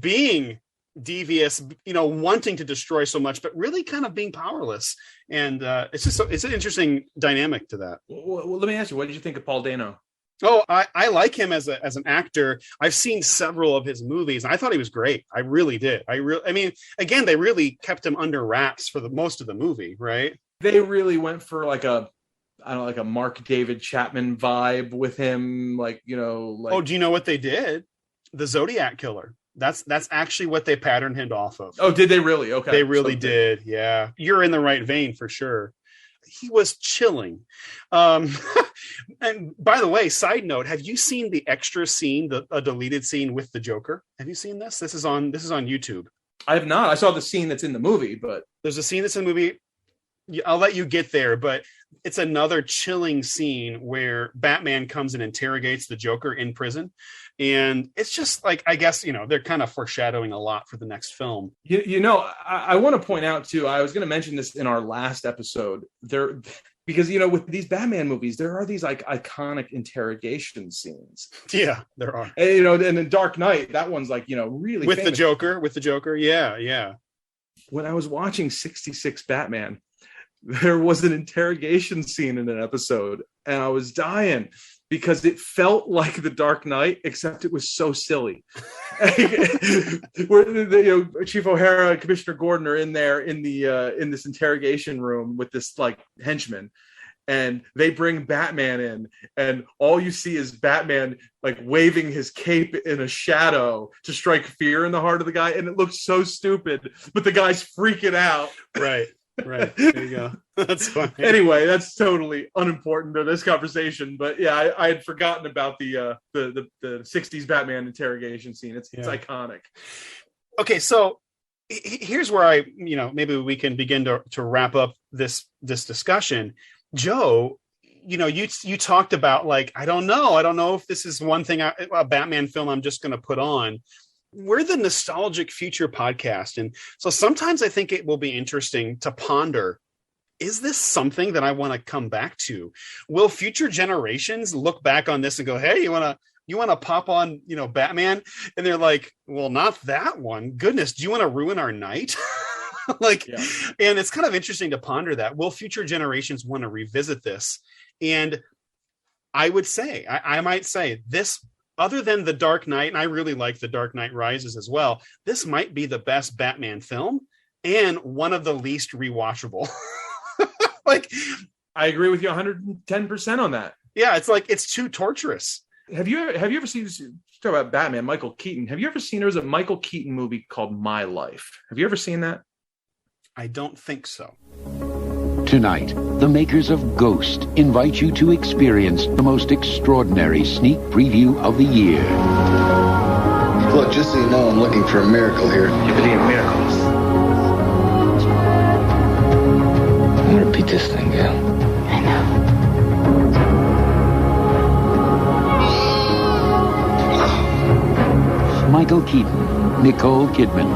being devious, wanting to destroy so much, but really kind of being powerless. And it's an interesting dynamic to that. Well, let me ask you, what did you think of Paul Dano? Oh, I like him as an actor. I've seen several of his movies, and I thought he was great. I really did. I mean, again, they really kept him under wraps for the most of the movie, right? They really went for like a Mark David Chapman vibe with him, Oh, do you know what they did? The Zodiac Killer. That's actually what they patterned him off of. Oh, did they really? Okay. They really did. Yeah. You're in the right vein for sure. He was chilling. And by the way, side note, have you seen the extra scene, a deleted scene with the Joker? Have you seen this? This is on YouTube. I have not. I saw the scene that's in the movie, but there's a scene that's in the movie. I'll let you get there, but it's another chilling scene where Batman comes and interrogates the Joker in prison. And it's just like, I guess, they're kind of foreshadowing a lot for the next film. I want to point out too, I was going to mention this in our last episode because, with these Batman movies, there are these like iconic interrogation scenes. Yeah, there are. And in Dark Knight, that one's like, really with famous. the Joker. Yeah. When I was watching 66 Batman, there was an interrogation scene in an episode and I was dying because it felt like The Dark Knight, except it was so silly. Where Chief O'Hara and Commissioner Gordon are in there in this interrogation room with this like henchman, and they bring Batman in, and all you see is Batman like waving his cape in a shadow to strike fear in the heart of the guy, and it looks so stupid, but the guy's freaking out. Right. There you go. That's funny. Anyway, that's totally unimportant to this conversation, but yeah, I had forgotten about the 60s Batman interrogation scene. It's iconic. Okay, so here's where maybe we can begin to wrap up this discussion. Joe, you talked about like, I don't know if this is one thing, a Batman film I'm just going to put on. We're the Nostalgic Future podcast. And so sometimes I think it will be interesting to ponder, is this something that I want to come back to? Will future generations look back on this and go, hey, you want to pop on, Batman? And they're like, well, not that one. Goodness, do you want to ruin our night? And it's kind of interesting to ponder that. Will future generations want to revisit this? And I would say, I might say this, other than The Dark Knight, and I really like The Dark Knight Rises as well, this might be the best Batman film and one of the least rewatchable. I agree with you 110% on that. Yeah, it's like it's too torturous. Have you ever seen, talk about Batman, Michael Keaton? Have you ever seen, there was a Michael Keaton movie called My Life. Have you ever seen that? I don't think so. Tonight, the makers of Ghost invite you to experience the most extraordinary sneak preview of the year. Look, just so you know, I'm looking for a miracle here. You believe in miracles? I'm gonna repeat this thing, Gail. I know. Michael Keaton, Nicole Kidman,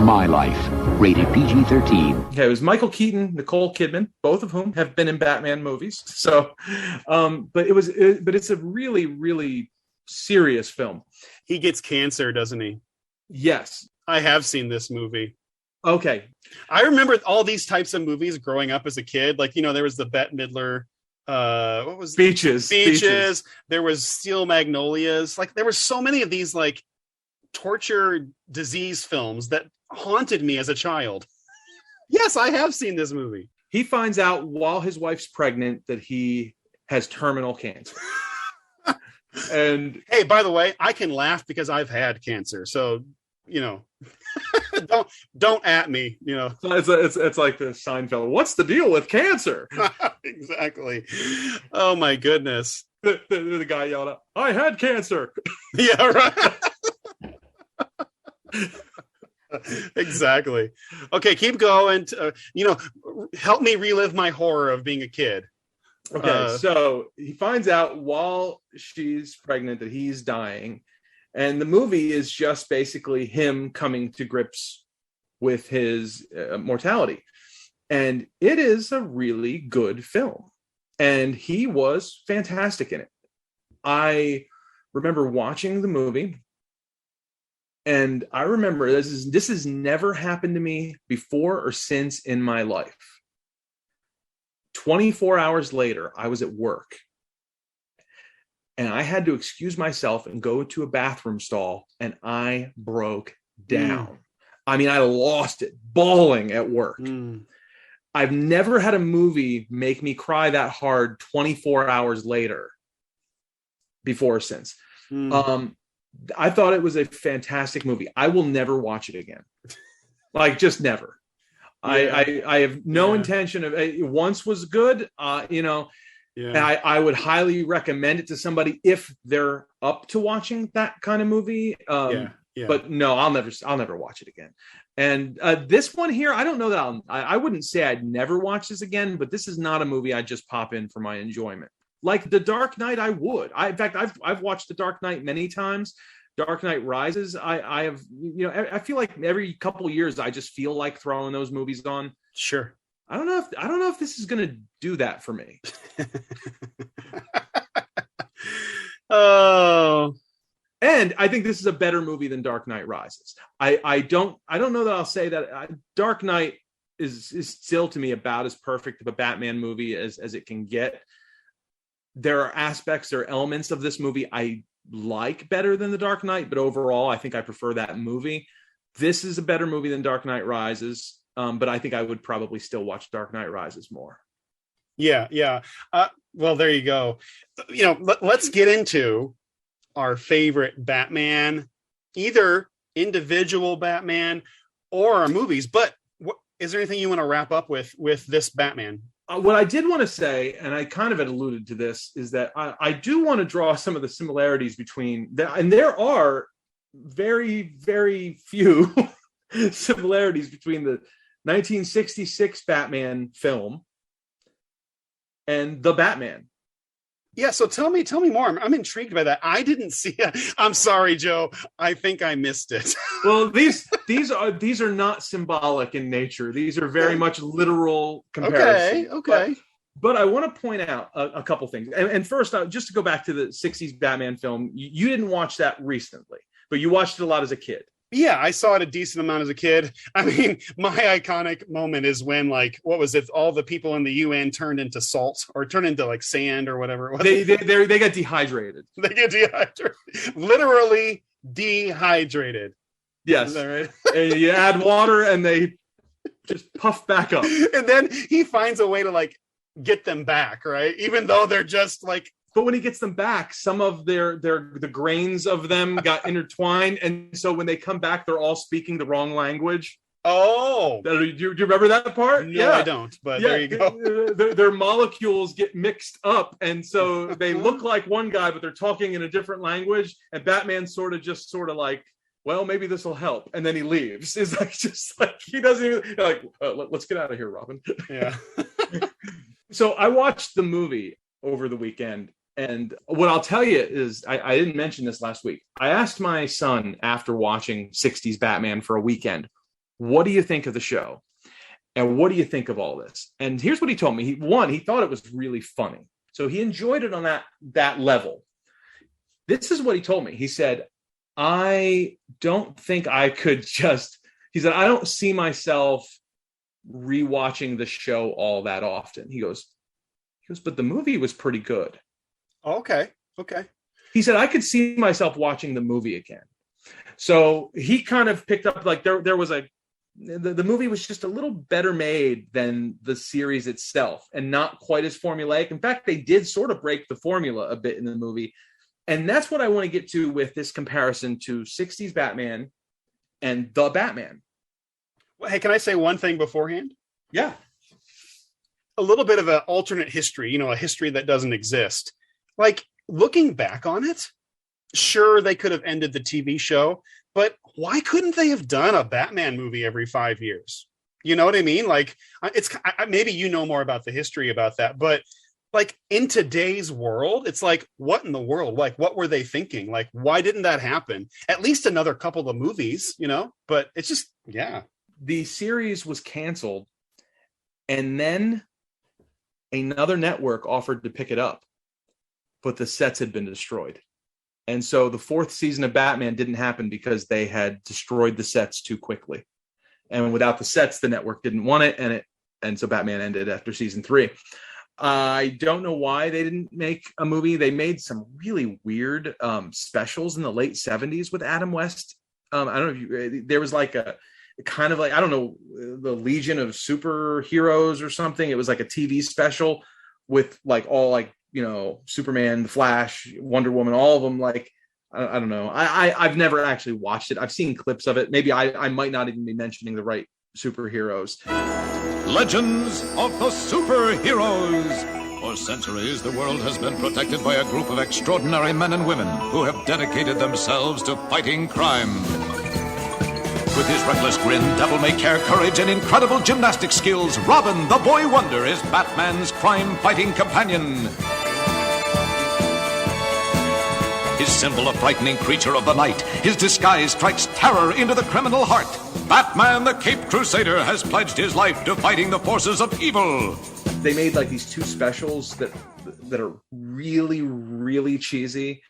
My Life, rated PG-13. Okay, it was Michael Keaton, Nicole Kidman, both of whom have been in Batman movies. So, but it's a really, really serious film. He gets cancer, doesn't he? Yes. I have seen this movie. Okay. I remember all these types of movies growing up as a kid. Like, there was the Bette Midler, what was Beaches. There was Steel Magnolias. Like, there were so many of these like torture disease films that haunted me as a child. Yes, I have seen this movie. He finds out while his wife's pregnant that he has terminal cancer. And hey, by the way, I can laugh because I've had cancer. So don't at me, It's like the Seinfeld. What's the deal with cancer? Exactly. Oh my goodness. The guy yelled out, I had cancer. Yeah, right. Exactly. Okay, keep going. Help me relive my horror of being a kid. Okay, so he finds out while she's pregnant that he's dying, and the movie is just basically him coming to grips with his mortality. And it is a really good film, and he was fantastic in it. I remember watching the movie, and I remember this has never happened to me before or since in my life. 24 hours later, I was at work, and I had to excuse myself and go to a bathroom stall, and I broke down. I mean, I lost it, bawling at work. I've never had a movie make me cry that hard 24 hours later before or since. I thought it was a fantastic movie. I will never watch it again. Like, just never. Yeah. I have no intention of it. Once was good, and I would highly recommend it to somebody if they're up to watching that kind of movie. But no, I'll never watch it again. And this one here, I don't know that I wouldn't say I'd never watch this again, but this is not a movie I just pop in for my enjoyment. Like The Dark Knight, I would. In fact, I've watched The Dark Knight many times. Dark Knight Rises, I have, I feel like every couple of years I just feel like throwing those movies on. Sure. I don't know if this is going to do that for me. Oh. And I think this is a better movie than Dark Knight Rises. I don't know that I'll say that Dark Knight is still to me about as perfect of a Batman movie as it can get. There are elements of this movie I like better than The Dark Knight, but overall I think I prefer that movie. This is a better movie than Dark Knight Rises, but I think I would probably still watch Dark Knight Rises more. Yeah. Well, there you go. Let's get into our favorite Batman, either individual Batman or our movies. But is there anything you want to wrap up with this Batman? What I did want to say, and I kind of had alluded to this, is that I do want to draw some of the similarities between and there are very, very few similarities between the 1966 Batman film and the Batman. Yeah, so tell me more. I'm intrigued by that. I didn't see it. I'm sorry, Joe. I think I missed it. Well, these are not symbolic in nature. These are very much literal comparisons. Okay. But I want to point out a couple things. And first, just to go back to the 60s Batman film, you didn't watch that recently, but you watched it a lot as a kid. Yeah, I saw it a decent amount as a kid. I mean, my iconic moment is when, what was it? All the people in the UN turned into salt or turned into sand or whatever it was. They got dehydrated. They get dehydrated. Literally dehydrated. Yes. Is that right? And you add water and they just puff back up. And then he finds a way to get them back, right? Even though they're just But when he gets them back, some of the grains of them got intertwined, and so when they come back, they're all speaking the wrong language. Oh, do you remember that part? No, yeah. I don't. But there you go. Their molecules get mixed up, and so they look like one guy, but they're talking in a different language. And Batman's sort of well, maybe this will help, and then he leaves. It's he doesn't even let's get out of here, Robin. Yeah. So I watched the movie over the weekend. And what I'll tell you is, I didn't mention this last week. I asked my son after watching 60s Batman for a weekend, what do you think of the show? And what do you think of all this? And here's what he told me. He thought it was really funny. So he enjoyed it on that level. This is what he told me. He said, I don't think I could he said, I don't see myself rewatching the show all that often. He goes, but the movie was pretty good. Okay. He said, I could see myself watching the movie again. So he kind of picked up there was the movie was just a little better made than the series itself and not quite as formulaic. In fact, they did sort of break the formula a bit in the movie. And that's what I want to get to with this comparison to 60s Batman and The Batman. Well, hey, can I say one thing beforehand? Yeah. A little bit of an alternate history, a history that doesn't exist. Like, looking back on it, sure, they could have ended the TV show, but why couldn't they have done a Batman movie every 5 years? You know what I mean? Like, maybe you know more about the history about that, but like in today's world, it's like, what in the world? Like, what were they thinking? Like, why didn't that happen? At least another couple of movies, but it's just, yeah. The series was canceled, and then another network offered to pick it up, but the sets had been destroyed. And so the 4th season of Batman didn't happen because they had destroyed the sets too quickly. And without the sets, the network didn't want it, and so Batman ended after season 3. I don't know why they didn't make a movie. They made some really weird specials in the late 70s with Adam West. I don't know if there was like a kind of like, I don't know, the Legion of Superheroes or something. It was like a TV special with like all like, Superman, the Flash, Wonder Woman, all of them. Like, I don't know. I've never actually watched it. I've seen clips of it. Maybe I might not even be mentioning the right superheroes. Legends of the Superheroes. For centuries, the world has been protected by a group of extraordinary men and women who have dedicated themselves to fighting crime. With his reckless grin, devil-may-care courage, and incredible gymnastic skills, Robin, the Boy Wonder, is Batman's crime-fighting companion. His symbol, a frightening creature of the night. His disguise strikes terror into the criminal heart. Batman, the Caped Crusader, has pledged his life to fighting the forces of evil. They made like these 2 specials that are really, really cheesy.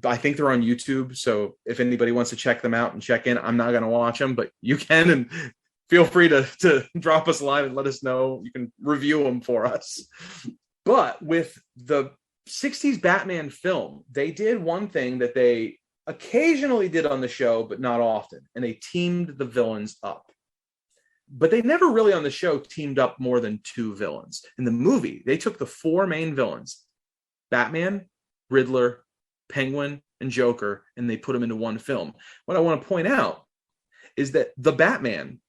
I think they're on YouTube, so if anybody wants to check them out and check in, I'm not going to watch them, but you can, and feel free to drop us a line and let us know. You can review them for us. But with the 60s Batman film, they did one thing that they occasionally did on the show, but not often, and they teamed the villains up. But they never really on the show teamed up more than 2 villains. In the movie, they took the 4 main villains, Batman, Riddler, Penguin, and Joker, and they put them into one film. What I want to point out is that The Batman,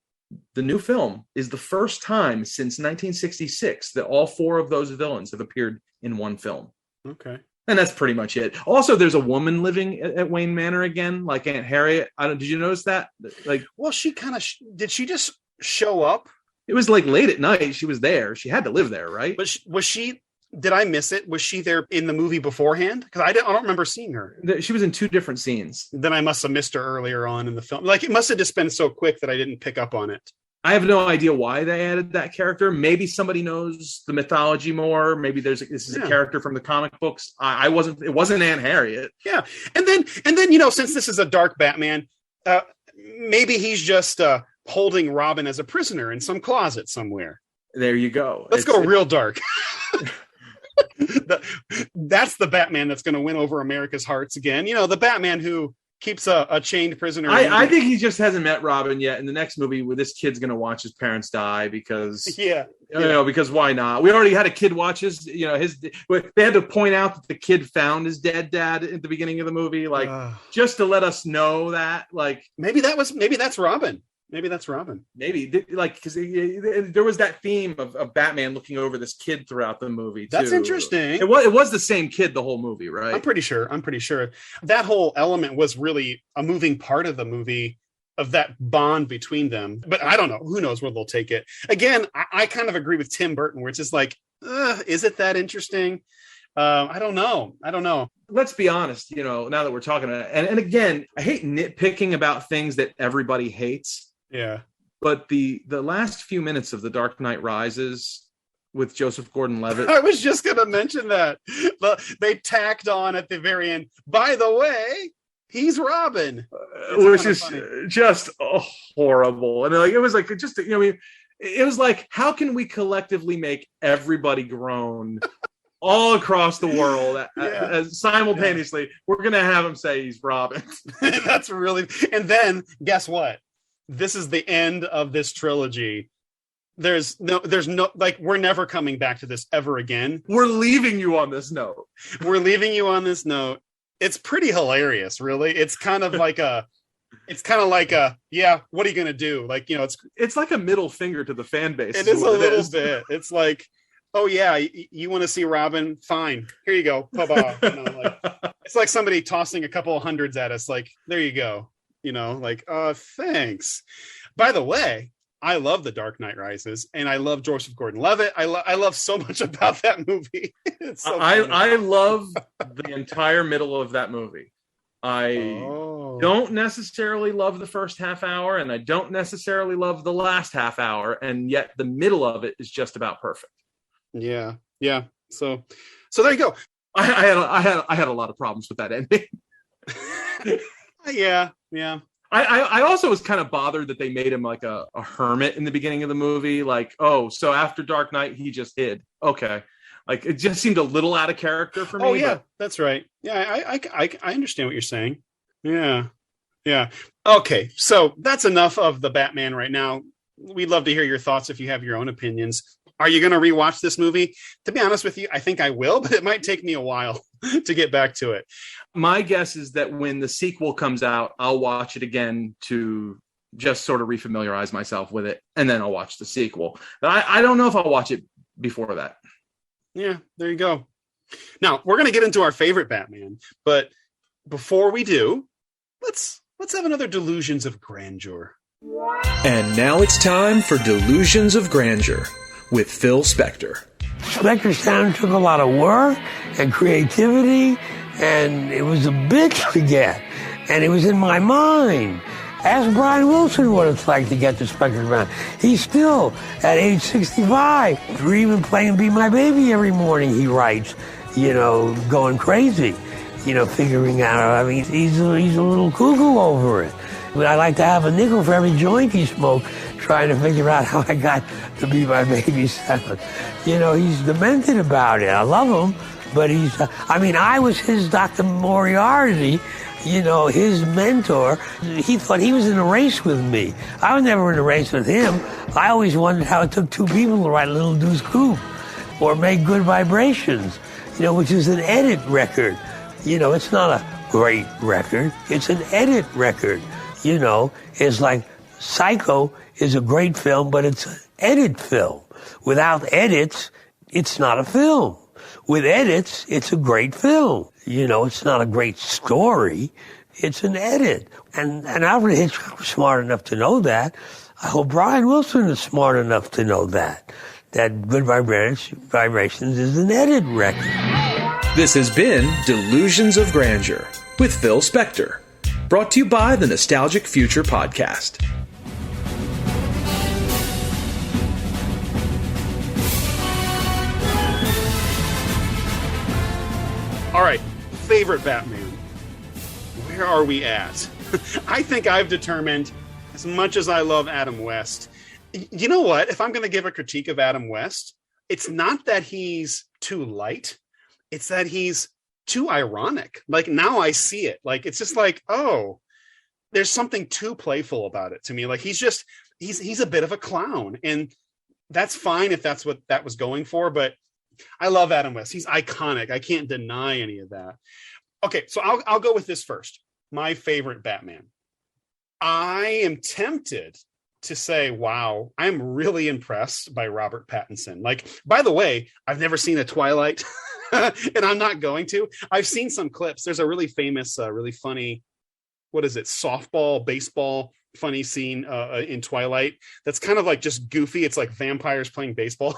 the new film, is the first time since 1966 that all 4 of those villains have appeared in one film. Okay. And that's pretty much it. Also, there's a woman living at Wayne Manor again, like Aunt Harriet. Did you notice that? Like, well, she kind of did. She just show up? It was like late at night. She was there. She had to live there, right? But was she? Did I miss it? Was she there in the movie beforehand? Because I don't remember seeing her. She was in 2 different scenes. Then I must have missed her earlier on in the film. Like, it must have just been so quick that I didn't pick up on it. I have no idea why they added that character. Maybe somebody knows the mythology more. Maybe this is a character from the comic books. It wasn't Aunt Harriet. Yeah. And then, since this is a dark Batman, maybe he's just holding Robin as a prisoner in some closet somewhere. There you go. Let's go real dark. That's the Batman that's going to win over America's hearts again. The Batman who keeps a chained prisoner. I think he just hasn't met Robin yet. In the next movie, where this kid's going to watch his parents die because because why not? We already had a kid watch his. They had to point out that the kid found his dead dad at the beginning of the movie, just to let us know that. Like maybe that's Robin. Maybe that's Robin. Maybe because there was that theme of Batman looking over this kid throughout the movie. That's interesting. It was the same kid the whole movie, right? I'm pretty sure that whole element was really a moving part of the movie, of that bond between them. But I don't know. Who knows where they'll take it? Again, I kind of agree with Tim Burton, where it's just like, is it that interesting? I don't know. Let's be honest. Now that we're talking, and again, I hate nitpicking about things that everybody hates. Yeah. But the last few minutes of The Dark Knight Rises with Joseph Gordon-Levitt. I was just going to mention that. They tacked on at the very end, by the way, he's Robin. Which is just horrible. And it was like, it was like, how can we collectively make everybody groan all across the world simultaneously? We're going to have him say he's Robin. That's really, and then guess what? This is the end of this trilogy. There's no, we're never coming back to this ever again. We're leaving you on this note. It's pretty hilarious, really. It's kind of like It's kind of like what are you gonna do? Like, it's like a middle finger to the fan base. It is a little bit. It's like, oh yeah, you want to see Robin? Fine, here you go. Like, it's like somebody tossing a couple of hundreds at us. Like, there you go. Thanks. By the way, I love The Dark Knight Rises, and I love Joseph Gordon-Levitt. I love so much about that movie. I love the entire middle of that movie. I don't necessarily love the first half hour, and I don't necessarily love the last half hour, and yet the middle of it is just about perfect. Yeah. So there you go. I had a lot of problems with that ending. Yeah. I also was kind of bothered that they made him like a hermit in the beginning of the movie. Like, oh, so after Dark Knight, he just hid. Okay. Like, it just seemed a little out of character for me. Oh, yeah, that's right. Yeah, I understand what you're saying. Yeah. Okay, so that's enough of the Batman right now. We'd love to hear your thoughts if you have your own opinions. Are you going to rewatch this movie? To be honest with you, I think I will, but it might take me a while to get back to it. My guess is that when the sequel comes out, I'll watch it again to just sort of refamiliarize myself with it, and then I'll watch the sequel. But I don't know if I'll watch it before that. Yeah, there you go. Now, we're going to get into our favorite Batman, but before we do, let's have another Delusions of Grandeur. And now it's time for Delusions of Grandeur with Phil Spector. Spector Sound took a lot of work and creativity, and it was a bitch to get, and it was in my mind. Ask Brian Wilson what it's like to get to Spector Sound. He's still, at age 65, dreaming, playing Be My Baby every morning, he writes, going crazy, figuring out, I mean, he's a little cuckoo over it. But I like to have a nickel for every joint he smoked, trying to figure out how I got to Be My Baby sound. He's demented about it. I love him, but I was his Dr. Moriarty, his mentor. He thought he was in a race with me. I was never in a race with him. I always wondered how it took two people to write Little Deuce Coupe or make Good Vibrations, which is an edit record. It's not a great record. It's an edit record. It's like Psycho is a great film, but it's an edit film. Without edits, it's not a film. With edits, it's a great film. It's not a great story. It's an edit. And Alfred Hitchcock was smart enough to know that. I hope Brian Wilson is smart enough to know that Good Vibrations is an edit record. This has been Delusions of Grandeur with Phil Spector, brought to you by the Nostalgic Future Podcast. All right, favorite Batman. Where are we at? I think I've determined, as much as I love Adam West, you know what? If I'm going to give a critique of Adam West, it's not that he's too light. It's that he's too ironic. Like, now I see it. Like, it's just like, oh, there's something too playful about it to me. Like, he's a bit of a clown, and that's fine if that's what that was going for. But I love Adam West. He's iconic. I can't deny any of that. Okay, so I'll go with this first. My favorite Batman. I am tempted to say, wow, I'm really impressed by Robert Pattinson. Like, by the way, I've never seen a Twilight, and I'm not going to. I've seen some clips. There's a really famous, really funny, softball, baseball funny scene in Twilight that's kind of like just goofy. It's like vampires playing baseball.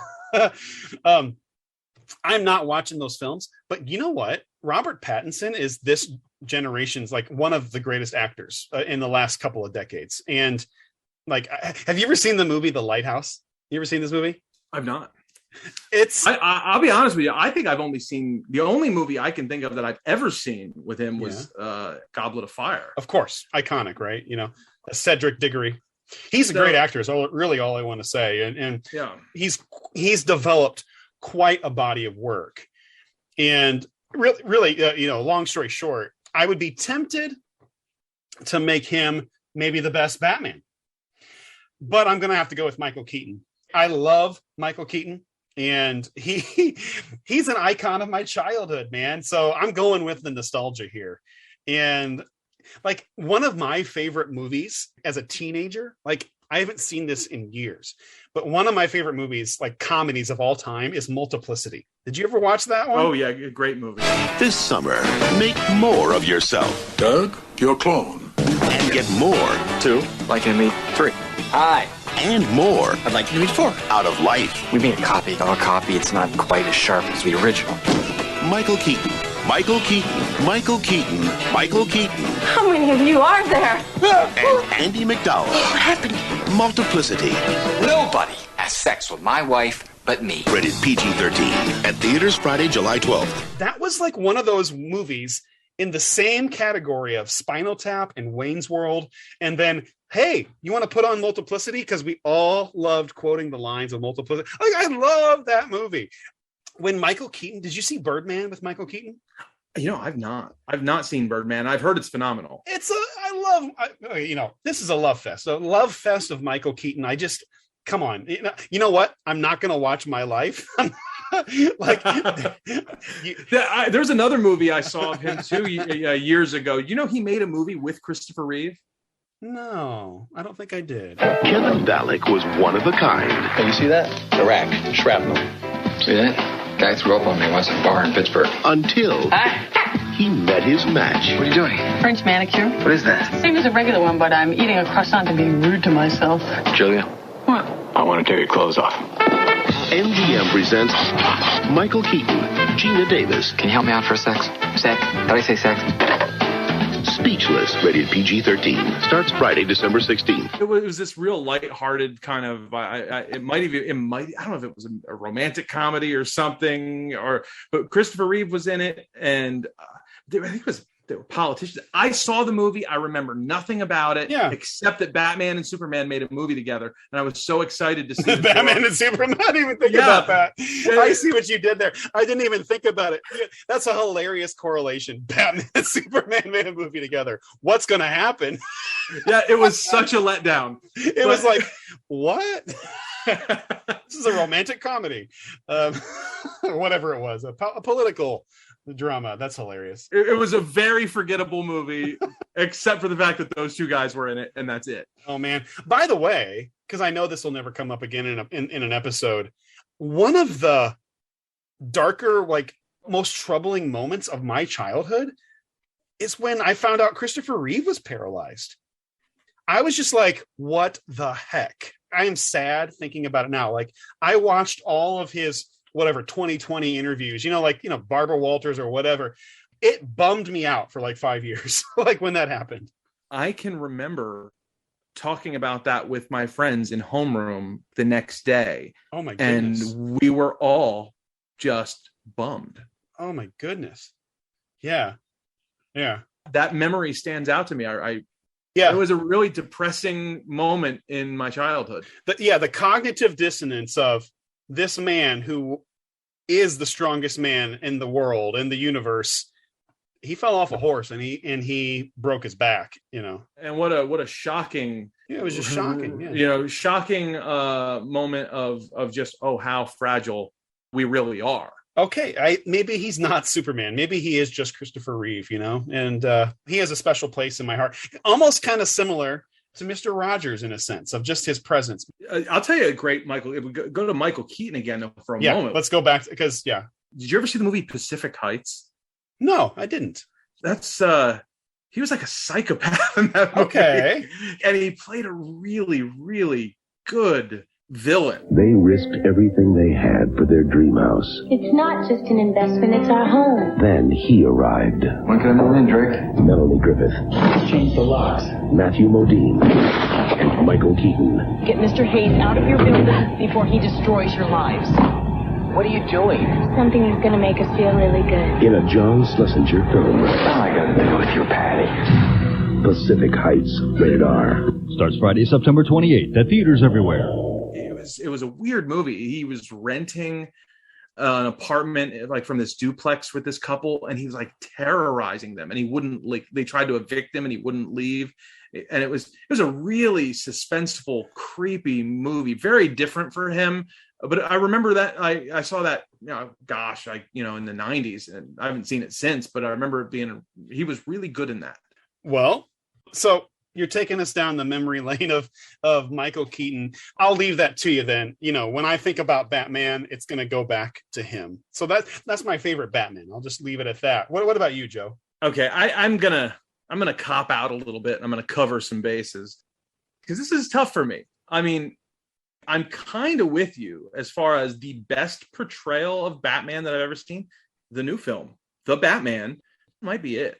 I'm not watching those films, but you know what? Robert Pattinson is this generation's like one of the greatest actors in the last couple of decades. And like, have you ever seen the movie The Lighthouse? You ever seen this movie? I've not. I'll be honest with you. I think I've only seen, the only movie I can think of that I've ever seen with him was Goblet of Fire. Of course. Iconic, right? Cedric Diggory. He's a great actor is really all I want to say. And yeah, he's developed quite a body of work. And really, long story short, I would be tempted to make him maybe the best Batman. But I'm going to have to go with Michael Keaton. I love Michael Keaton, and he's an icon of my childhood, man. So I'm going with the nostalgia here. And Like one of my favorite movies as a teenager, like I haven't seen this in years, but one of my favorite movies, like comedies of all time, is Multiplicity. Did you ever watch that one? Oh yeah, great movie. This summer, make more of yourself. Doug, your clone. And get more, 2. Like to meet 3. Hi. And more. I'd like you to meet 4. Out of life. We mean a copy. Our copy, it's not quite as sharp as the original. Michael Keaton. Michael Keaton. Michael Keaton. Michael Keaton. How many of you are there? And Andy McDowell. What happened? Multiplicity. Nobody has sex with my wife but me. Rated PG-13. At theaters Friday, July 12th. That was like one of those movies in the same category of Spinal Tap and Wayne's World. And then, hey, you want to put on Multiplicity? Because we all loved quoting the lines of Multiplicity. Like, I love that movie. When Michael Keaton, did you see Birdman with Michael Keaton? You know, I've not seen Birdman. I've heard it's phenomenal. This is a love fest, a love fest of Michael Keaton. Come on. You know what? I'm not going to watch My Life. There's another movie I saw of him too years ago. You know, he made a movie with Christopher Reeve. No, I don't think I did. Kevin Balick was one of a kind. Hey, you see that? Iraq. Shrapnel. See that? Guy threw up on me once at a bar in Pittsburgh. Until he met his match. What are you doing? French manicure. What is that? Same as a regular one, but I'm eating a croissant and being rude to myself. Julia? What? I want to take your clothes off. MGM presents Michael Keaton, Gina Davis. Can you help me out for a sex? Sex? Did I say sex? Speechless, rated PG-13. Starts Friday, December 16th. It was this real lighthearted kind of. It might. I don't know if it was a romantic comedy or something. But Christopher Reeve was in it, and I think they were politicians. I saw the movie. I remember nothing about it, except that Batman and Superman made a movie together, and I was so excited to see Batman and Superman. I didn't even think about that. I see what you did there. I didn't even think about it. That's a hilarious correlation. Batman and Superman made a movie together. What's going to happen? Yeah, it was such a letdown. It was like, what? This is a romantic comedy, whatever it was, a political drama. That's hilarious. It was a very forgettable movie, except for the fact that those two guys were in it, and that's it. Oh man! By the way, because I know this will never come up again in an episode, one of the darker, like most troubling moments of my childhood is when I found out Christopher Reeve was paralyzed. I was just like, "What the heck?" I am sad thinking about it now. Like I watched all of his 2020 interviews, Barbara Walters or whatever. It bummed me out for like 5 years, like when that happened. I can remember talking about that with my friends in homeroom the next day. Oh my goodness. And we were all just bummed. Oh my goodness. Yeah. Yeah. That memory stands out to me. It was a really depressing moment in my childhood. The cognitive dissonance of this man who is the strongest man in the world, in the universe, he fell off a horse and he broke his back, And what a shocking. Yeah, it was just shocking. Yeah. Shocking moment of just, how fragile we really are. Okay, maybe he's not Superman. Maybe he is just Christopher Reeve, and he has a special place in my heart. Almost kind of similar to Mr. Rogers in a sense of just his presence. I'll tell you a great Michael. Go to Michael Keaton again for a moment. Let's go back because Did you ever see the movie Pacific Heights? No, I didn't. That's he was like a psychopath in that movie. Okay, and he played a really, really good villain. They risked everything they had for their dream house. It's not just an investment, it's our home. Then he arrived. When can I move in, Drake? Melanie Griffith. Change the locks. Matthew Modine. And Michael Keaton. Get Mr. Hayes out of your building before he destroys your lives. What are you doing? Something that's going to make us feel really good. In a John Schlesinger film. All I gotta do with your Patty. Pacific Heights, rated R. Starts Friday, September 28th at theaters everywhere. It was a weird movie. He was renting an apartment like from this duplex with this couple, and he was like terrorizing them, and he wouldn't they tried to evict him and he wouldn't leave. And it was a really suspenseful, creepy movie, very different for him. But I remember that I saw that, in the 90s, and I haven't seen it since, but I remember he was really good in that. Well, so you're taking us down the memory lane of Michael Keaton. I'll leave that to you then. When I think about Batman, it's going to go back to him. So that's my favorite Batman. I'll just leave it at that. What about you, Joe? Okay, I'm gonna cop out a little bit. I'm gonna cover some bases because this is tough for me. I mean, I'm kind of with you as far as the best portrayal of Batman that I've ever seen. The new film, The Batman, might be it.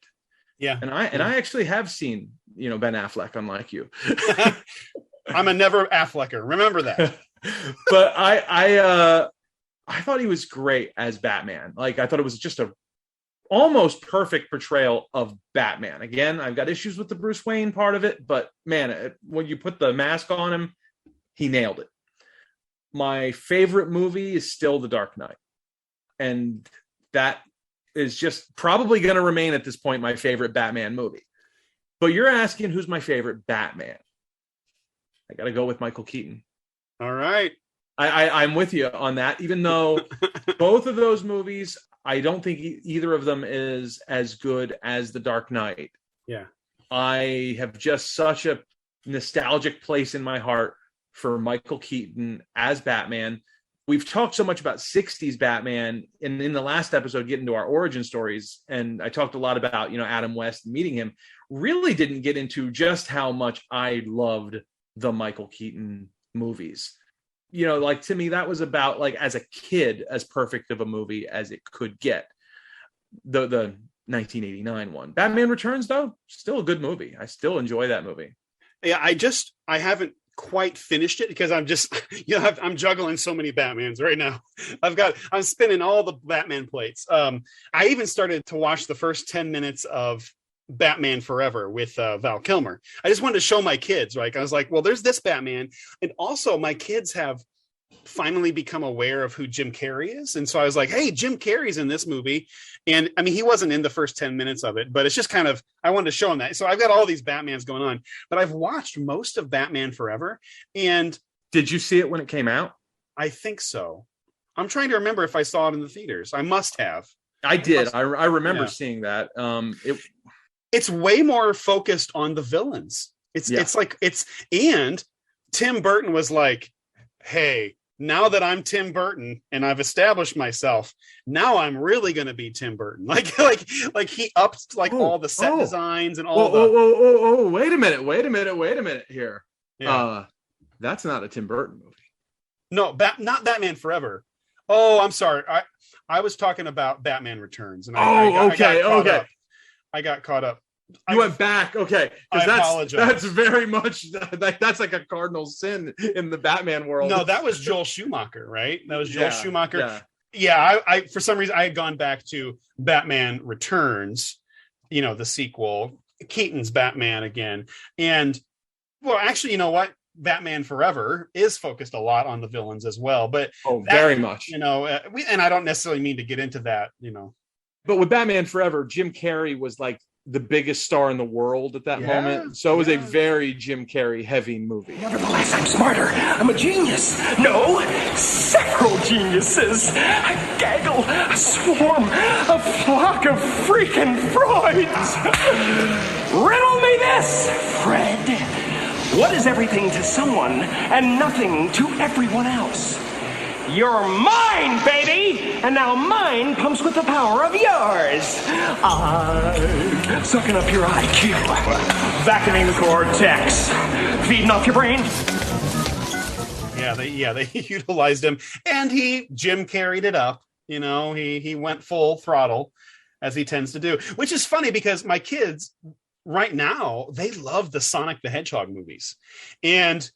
Yeah, and I actually have seen Ben Affleck, unlike you. I'm a never Afflecker. Remember that. But I thought he was great as Batman. Like, I thought it was just a almost perfect portrayal of Batman. Again, I've got issues with the Bruce Wayne part of it, but man, when you put the mask on him, he nailed it. My favorite movie is still The Dark Knight. And that is just probably going to remain at this point my favorite Batman movie. But you're asking who's my favorite Batman. I got to go with Michael Keaton. All right. I'm with you on that, even though both of those movies, I don't think either of them is as good as The Dark Knight. Yeah. I have just such a nostalgic place in my heart for Michael Keaton as Batman. We've talked so much about 60s Batman, and in the last episode, get into our origin stories. And I talked a lot about, Adam West meeting him. Really didn't get into just how much I loved the Michael Keaton movies. To me, that was about, like, as a kid, as perfect of a movie as it could get. The 1989 one. Batman Returns, though, still a good movie. I still enjoy that movie. Yeah, I haven't quite finished it because I'm just, I'm juggling so many Batmans right now. I'm spinning all the Batman plates. I even started to watch the first 10 minutes of Batman Forever with Val Kilmer. I just wanted to show my kids, right? I was like, well, there's this Batman. And also my kids have finally become aware of who Jim Carrey is. And so I was like, hey, Jim Carrey's in this movie. And I mean, he wasn't in the first 10 minutes of it, but it's just kind of, I wanted to show him that. So I've got all these Batmans going on, but I've watched most of Batman Forever. And did you see it when it came out? I think so. I'm trying to remember if I saw it in the theaters. I must have. I did. I remember seeing that. It's way more focused on the villains. And Tim Burton was like, hey, now that I'm Tim Burton and I've established myself, now I'm really going to be Tim Burton. Like he upped all the set designs and all. Wait a minute here. Yeah. That's not a Tim Burton movie. No, not Batman Forever. Oh, I'm sorry. I was talking about Batman Returns. And I got caught up. You went back, okay? Because that's very much that's like a cardinal sin in the Batman world. No, that was Joel Schumacher, right? That was Joel Schumacher. Yeah. I for some reason I had gone back to Batman Returns, the sequel, Keaton's Batman again, and well, actually, you know what? Batman Forever is focused a lot on the villains as well, but very much. And I don't necessarily mean to get into that, But with Batman Forever, Jim Carrey was like the biggest star in the world at that moment. So it was a very Jim Carrey heavy movie. Nevertheless, I'm smarter. I'm a genius. No, several geniuses. A gaggle, a swarm, a flock of freaking Freuds. Riddle me this, Fred. What is everything to someone and nothing to everyone else? You're mine, baby! And now mine pumps with the power of yours. Sucking up your IQ. Vacuuming the cortex. Feeding off your brain. Yeah, they utilized him. And Jim carried it up. He went full throttle, as he tends to do. Which is funny because my kids, right now, they love the Sonic the Hedgehog movies. And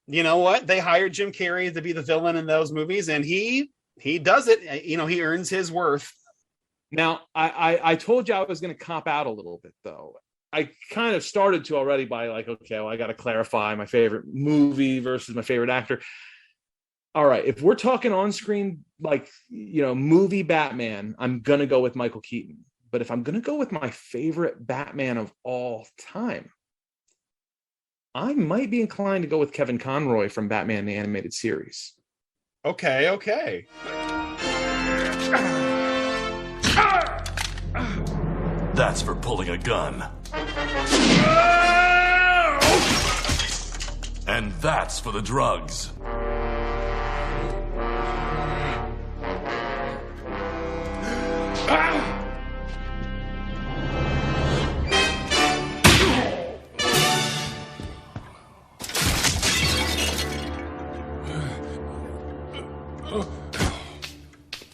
you know what? They hired Jim Carrey to be the villain in those movies, and he does it. He earns his worth. Now, I told you I was going to cop out a little bit, though. I kind of started to already by like, okay, well, I got to clarify my favorite movie versus my favorite actor. All right, if we're talking on screen, movie Batman, I'm going to go with Michael Keaton. But if I'm going to go with my favorite Batman of all time, I might be inclined to go with Kevin Conroy from Batman the Animated Series. Okay. That's for pulling a gun. And that's for the drugs.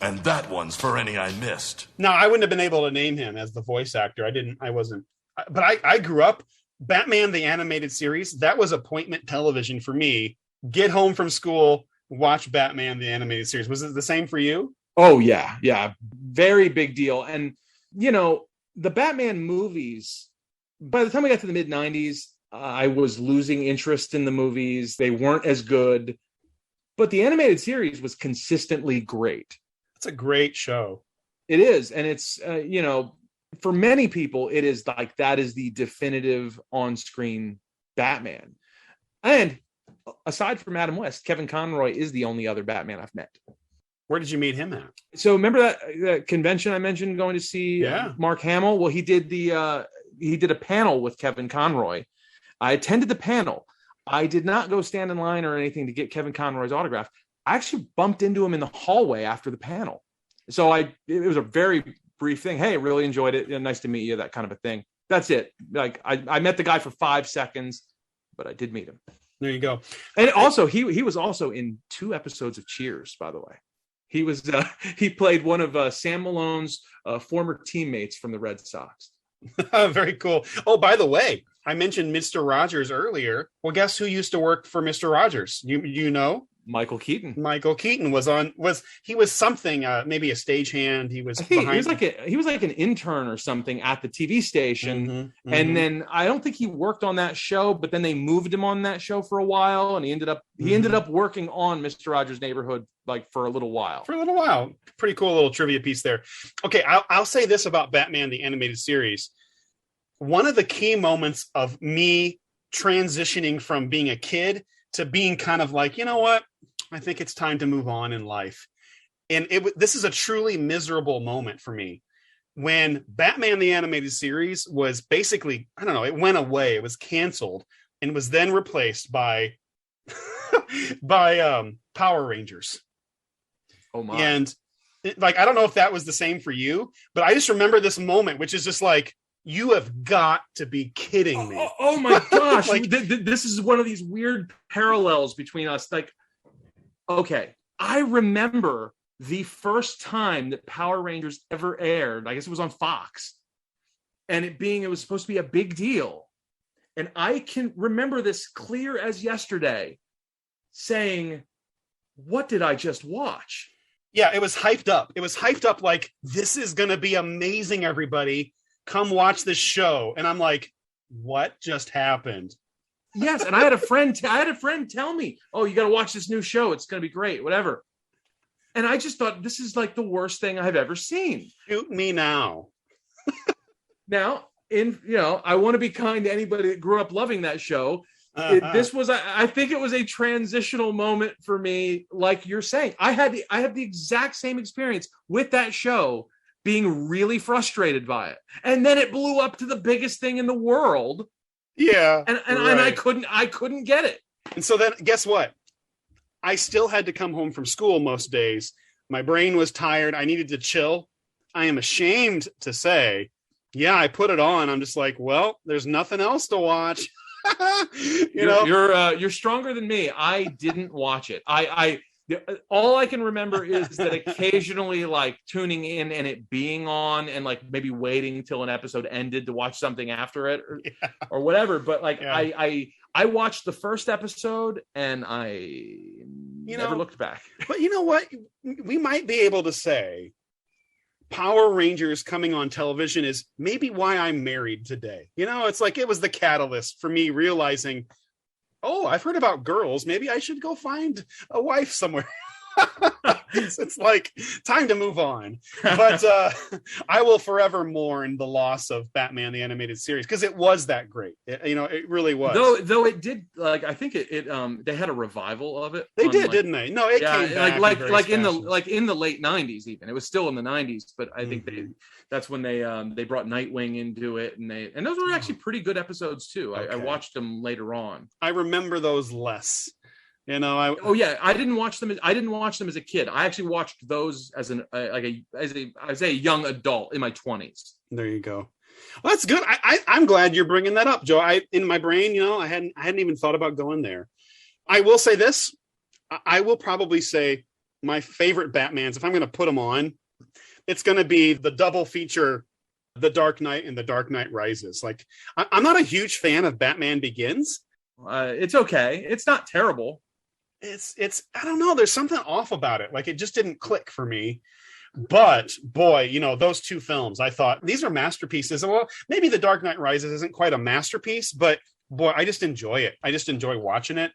And that one's for any I missed. No, I wouldn't have been able to name him as the voice actor. I wasn't. But I grew up, Batman, the animated series, that was appointment television for me. Get home from school, watch Batman, the animated series. Was it the same for you? Oh, yeah. Yeah. Very big deal. And, you know, the Batman movies, by the time we got to the mid 90s, I was losing interest in the movies. They weren't as good. But the animated series was consistently great. It's a great show. It is. And it's, you know, for many people, it is like that is the definitive on-screen Batman. And aside from Adam West, Kevin Conroy is the only other Batman I've met. Where did you meet him at? So remember that convention I mentioned going to see Mark Hamill? Well, he did a panel with Kevin Conroy. I attended the panel. I did not go stand in line or anything to get Kevin Conroy's autograph. I actually bumped into him in the hallway after the panel. So it was a very brief thing. Hey, really enjoyed it. Nice to meet you. That kind of a thing. That's it. Like I met the guy for 5 seconds, but I did meet him. There you go. And also he was also in 2 episodes of Cheers, by the way. He was he played one of Sam Malone's former teammates from the Red Sox. Very cool. Oh, by the way, I mentioned Mr. Rogers earlier. Well, guess who used to work for Mr. Rogers? You know? Michael Keaton. Michael Keaton was something, maybe a stagehand. He was like an intern or something at the TV station. And then I don't think he worked on that show, but then they moved him on that show for a while, and he ended up working on Mr. Rogers' Neighborhood like for a little while. Pretty cool little trivia piece there. Okay, I'll say this about Batman the Animated Series. One of the key moments of me transitioning from being a kid to being kind of like, you know what? I think it's time to move on in life. And this is a truly miserable moment for me. When Batman the Animated Series was basically, I don't know, it went away. It was canceled and was then replaced by Power Rangers. Oh my. And like, I don't know if that was the same for you, but I just remember this moment, which is just like, you have got to be kidding me. Oh my gosh. Like, this is one of these weird parallels between us. Like, okay, I remember the first time that Power Rangers ever aired. I guess it was on Fox. And it was supposed to be a big deal. And I can remember this clear as yesterday saying, what did I just watch? Yeah, it was hyped up. It was hyped up like, this is going to be amazing, everybody. Come watch this show. And I'm like, what just happened? Yes. And I had a friend tell me, oh, you got to watch this new show. It's going to be great, whatever. And I just thought, this is like the worst thing I've ever seen. Shoot me now. Now, I want to be kind to anybody that grew up loving that show. I think it was a transitional moment for me. Like you're saying, I had the exact same experience with that show, being really frustrated by it. And then it blew up to the biggest thing in the world. Yeah. And I couldn't get it. And so then guess what? I still had to come home from school most days. My brain was tired. I needed to chill. I am ashamed to say, yeah, I put it on. I'm just like, well, there's nothing else to watch. You're stronger than me. I didn't watch it. All I can remember is that occasionally like tuning in and it being on and like maybe waiting till an episode ended to watch something after it or whatever. But like I watched the first episode and I never looked back. But you know what? We might be able to say Power Rangers coming on television is maybe why I'm married today. It's like it was the catalyst for me realizing, oh, I've heard about girls. Maybe I should go find a wife somewhere. It's like time to move on. But I will forever mourn the loss of Batman the Animated Series because it was that great. It really was. Though it did, like, I think it they had a revival of it. They did, didn't they? No, it came back like in the late 90s even. It was still in the 90s, but I think that's when they brought Nightwing into it, and those were actually pretty good episodes too. Okay. I watched them later on. I remember those less. I didn't watch them. I didn't watch them as a kid. I actually watched those as a young adult in my 20s. There you go. Well, that's good. I'm glad you're bringing that up, Joe. In my brain, I hadn't even thought about going there. I will say this. I will probably say my favorite Batmans, if I'm going to put them on, it's going to be the double feature, The Dark Knight and The Dark Knight Rises. Like, I'm not a huge fan of Batman Begins. It's okay. It's not terrible. It's I don't know. There's something off about it. Like, it just didn't click for me. But boy, those two films, I thought these are masterpieces. Well, maybe The Dark Knight Rises isn't quite a masterpiece, but boy, I just enjoy it. I just enjoy watching it.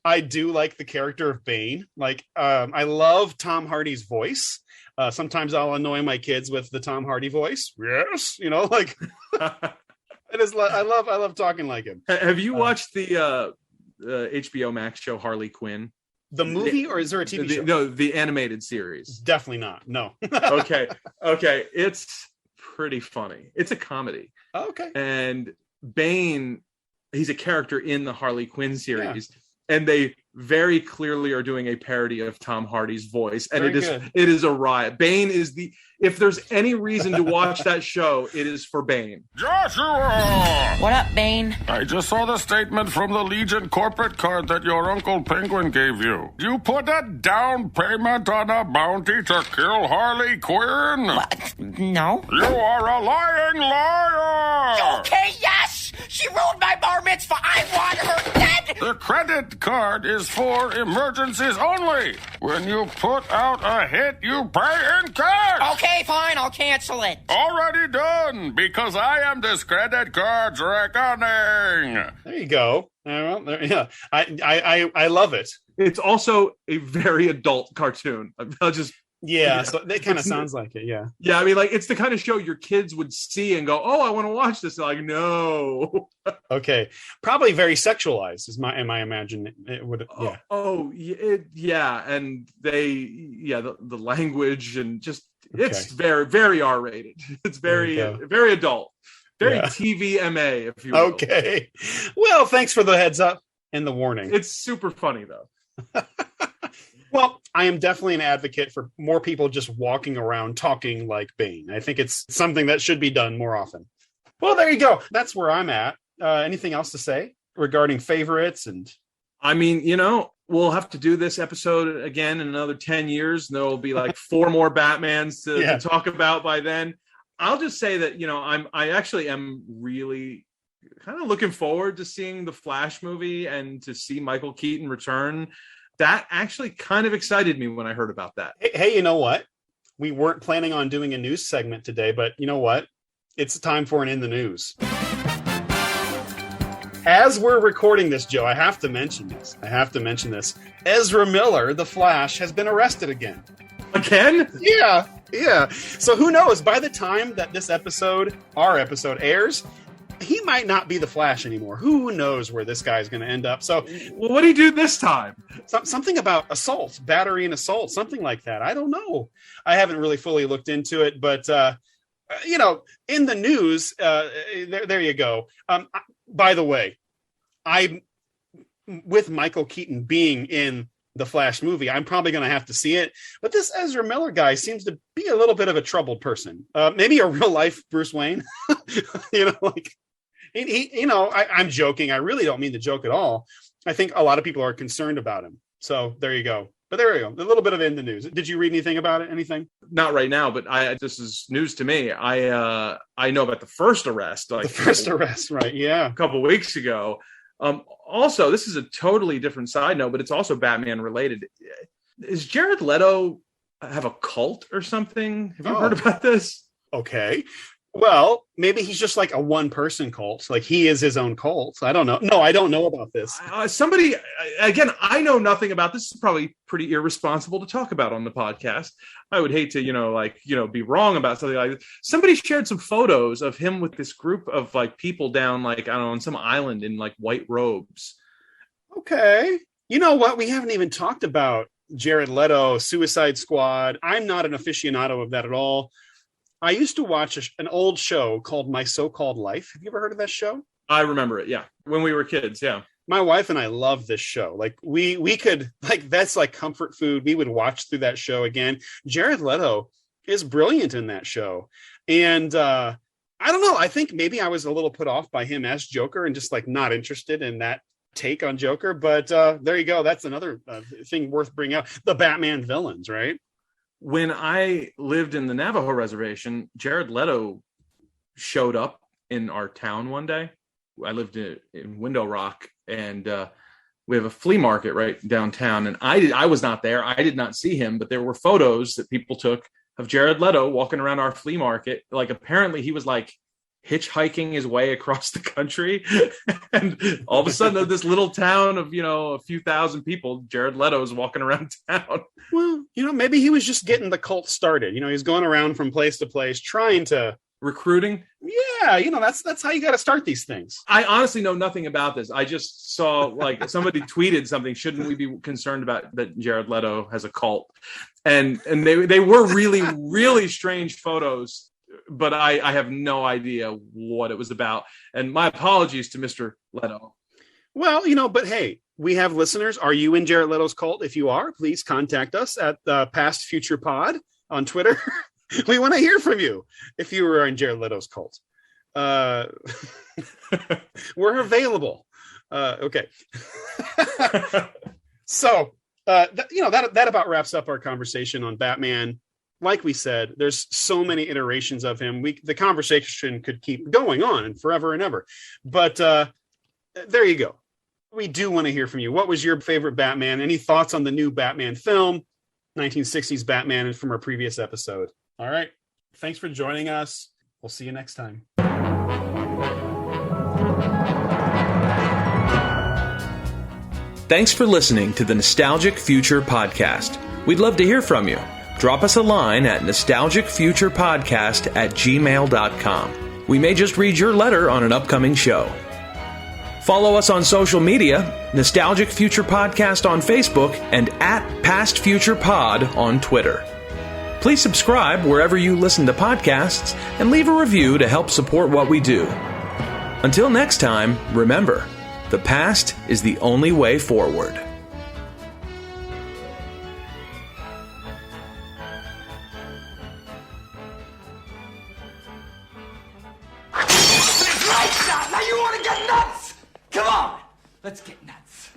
I do like the character of Bane. Like, I love Tom Hardy's voice. Sometimes I'll annoy my kids with the Tom Hardy voice. Yes, like I love talking like him. Have you watched the HBO Max show Harley Quinn? The movie, or is there a TV show? No, the animated series. Definitely not. No. Okay. It's pretty funny. It's a comedy. Oh, okay. And Bane, he's a character in the Harley Quinn series. Yeah. And they very clearly are doing a parody of Tom Hardy's voice. And it is a riot. Bane is if there's any reason to watch that show, it is for Bane. Joshua! What up, Bane? I just saw the statement from the Legion corporate card that your Uncle Penguin gave you. You put a down payment on a bounty to kill Harley Quinn? What? No. You are a lying liar! Okay, yes! She ruined my bar mitzvah! I want her dead! The credit card is for emergencies only. When you put out a hit, you pay in cash. Okay, fine, I'll cancel it. Already done, because I am this credit card's reckoning. There you go. Yeah, I love it. It's also a very adult cartoon. I'll just... Yeah, so that kind of sounds like it, yeah. Yeah, I mean, like, it's the kind of show your kids would see and go, oh, I want to watch this. They're like, no. Okay. Probably very sexualized, am I imagining it would, yeah. Yeah, and the language and just, it's very, very R-rated. It's very, very adult. Very TVMA, if you will. Okay. Well, thanks for the heads up and the warning. It's super funny, though. Well, I am definitely an advocate for more people just walking around talking like Bane. I think it's something that should be done more often. Well, there you go. That's where I'm at. Anything else to say regarding favorites? And I mean, we'll have to do this episode again in another 10 years. And there will be like 4 more Batmans to talk about by then. I'll just say that, I actually am really kind of looking forward to seeing the Flash movie and to see Michael Keaton return. That actually kind of excited me when I heard about that. Hey, you know what? We weren't planning on doing a news segment today, but you know what? It's time for an In the News. As we're recording this, Joe, I have to mention this. Ezra Miller, the Flash, has been arrested again. Again? Yeah. So who knows? By the time that our episode airs, he might not be the Flash anymore. Who knows where this guy's going to end up? So, what did he do this time? Something about assault, battery and assault, something like that. I don't know. I haven't really fully looked into it, but in the news, there you go. By the way, with Michael Keaton being in the Flash movie, I'm probably going to have to see it. But this Ezra Miller guy seems to be a little bit of a troubled person. Maybe a real life Bruce Wayne. I'm joking. I really don't mean to joke at all. I think a lot of people are concerned about him. So there you go. But there you go. A little bit of in the news. Did you read anything about it? Anything? Not right now, but this is news to me. I know about the first arrest. Right? Yeah, a couple of weeks ago. Also, this is a totally different side note, but it's also Batman related. Is Jared Leto have a cult or something? Have you heard about this? Okay. Well, maybe he's just like a one-person cult. Like he is his own cult. I don't know. No, I don't know about this. Somebody, again, I know nothing about this. Is probably pretty irresponsible to talk about on the podcast. I would hate to, be wrong about something like this. Somebody shared some photos of him with this group of like people down, like, I don't know, on some island in like white robes. Okay. You know what? We haven't even talked about Jared Leto, Suicide Squad. I'm not an aficionado of that at all. I used to watch an old show called My So-Called Life. Have you ever heard of that show? I remember it, yeah. When we were kids, yeah. My wife and I love this show. Like we could, like, that's like comfort food. We would watch through that show again. Jared Leto is brilliant in that show. And I don't know. I think maybe I was a little put off by him as Joker and just like not interested in that take on Joker. But there you go. That's another thing worth bringing up. The Batman villains, right? When I lived in the Navajo reservation, Jared Leto showed up in our town one day. I lived in Window Rock, and we have a flea market right downtown. And I was not there. I did not see him, but there were photos that people took of Jared Leto walking around our flea market. Like, apparently he was like hitchhiking his way across the country. And all of a sudden, this little town of, a few thousand people, Jared Leto's walking around town. Well, maybe he was just getting the cult started. He's going around from place to place trying to recruiting. Yeah, that's how you got to start these things. I honestly know nothing about this. I just saw like somebody tweeted something. Shouldn't we be concerned about that Jared Leto has a cult? And they were really, really strange photos. But I have no idea what it was about. And my apologies to Mr. Leto. Well, but hey, we have listeners. Are you in Jared Leto's cult? If you are, please contact us at Past Future Pod on Twitter. We want to hear from you if you were in Jared Leto's cult. We're available. Okay. So, that about wraps up our conversation on Batman. Like we said, there's so many iterations of him. The conversation could keep going on and forever and ever. But there you go. We do want to hear from you. What was your favorite Batman? Any thoughts on the new Batman film, 1960s Batman, from our previous episode? All right. Thanks for joining us. We'll see you next time. Thanks for listening to the Nostalgic Future Podcast. We'd love to hear from you. Drop us a line at nostalgicfuturepodcast@gmail.com. We may just read your letter on an upcoming show. Follow us on social media, Nostalgic Future Podcast on Facebook and at Past Future Pod on Twitter. Please subscribe wherever you listen to podcasts and leave a review to help support what we do. Until next time, remember, the past is the only way forward. Now you want to get nuts? Come on, let's get nuts.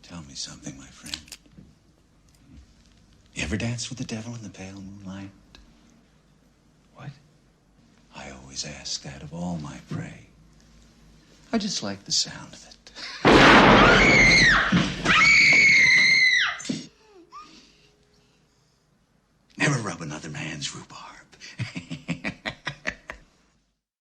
Tell me something, my friend. You ever dance with the devil in the pale moonlight? What? I always ask that of all my prey. I just like the sound of it. Never rub another man's rhubarb.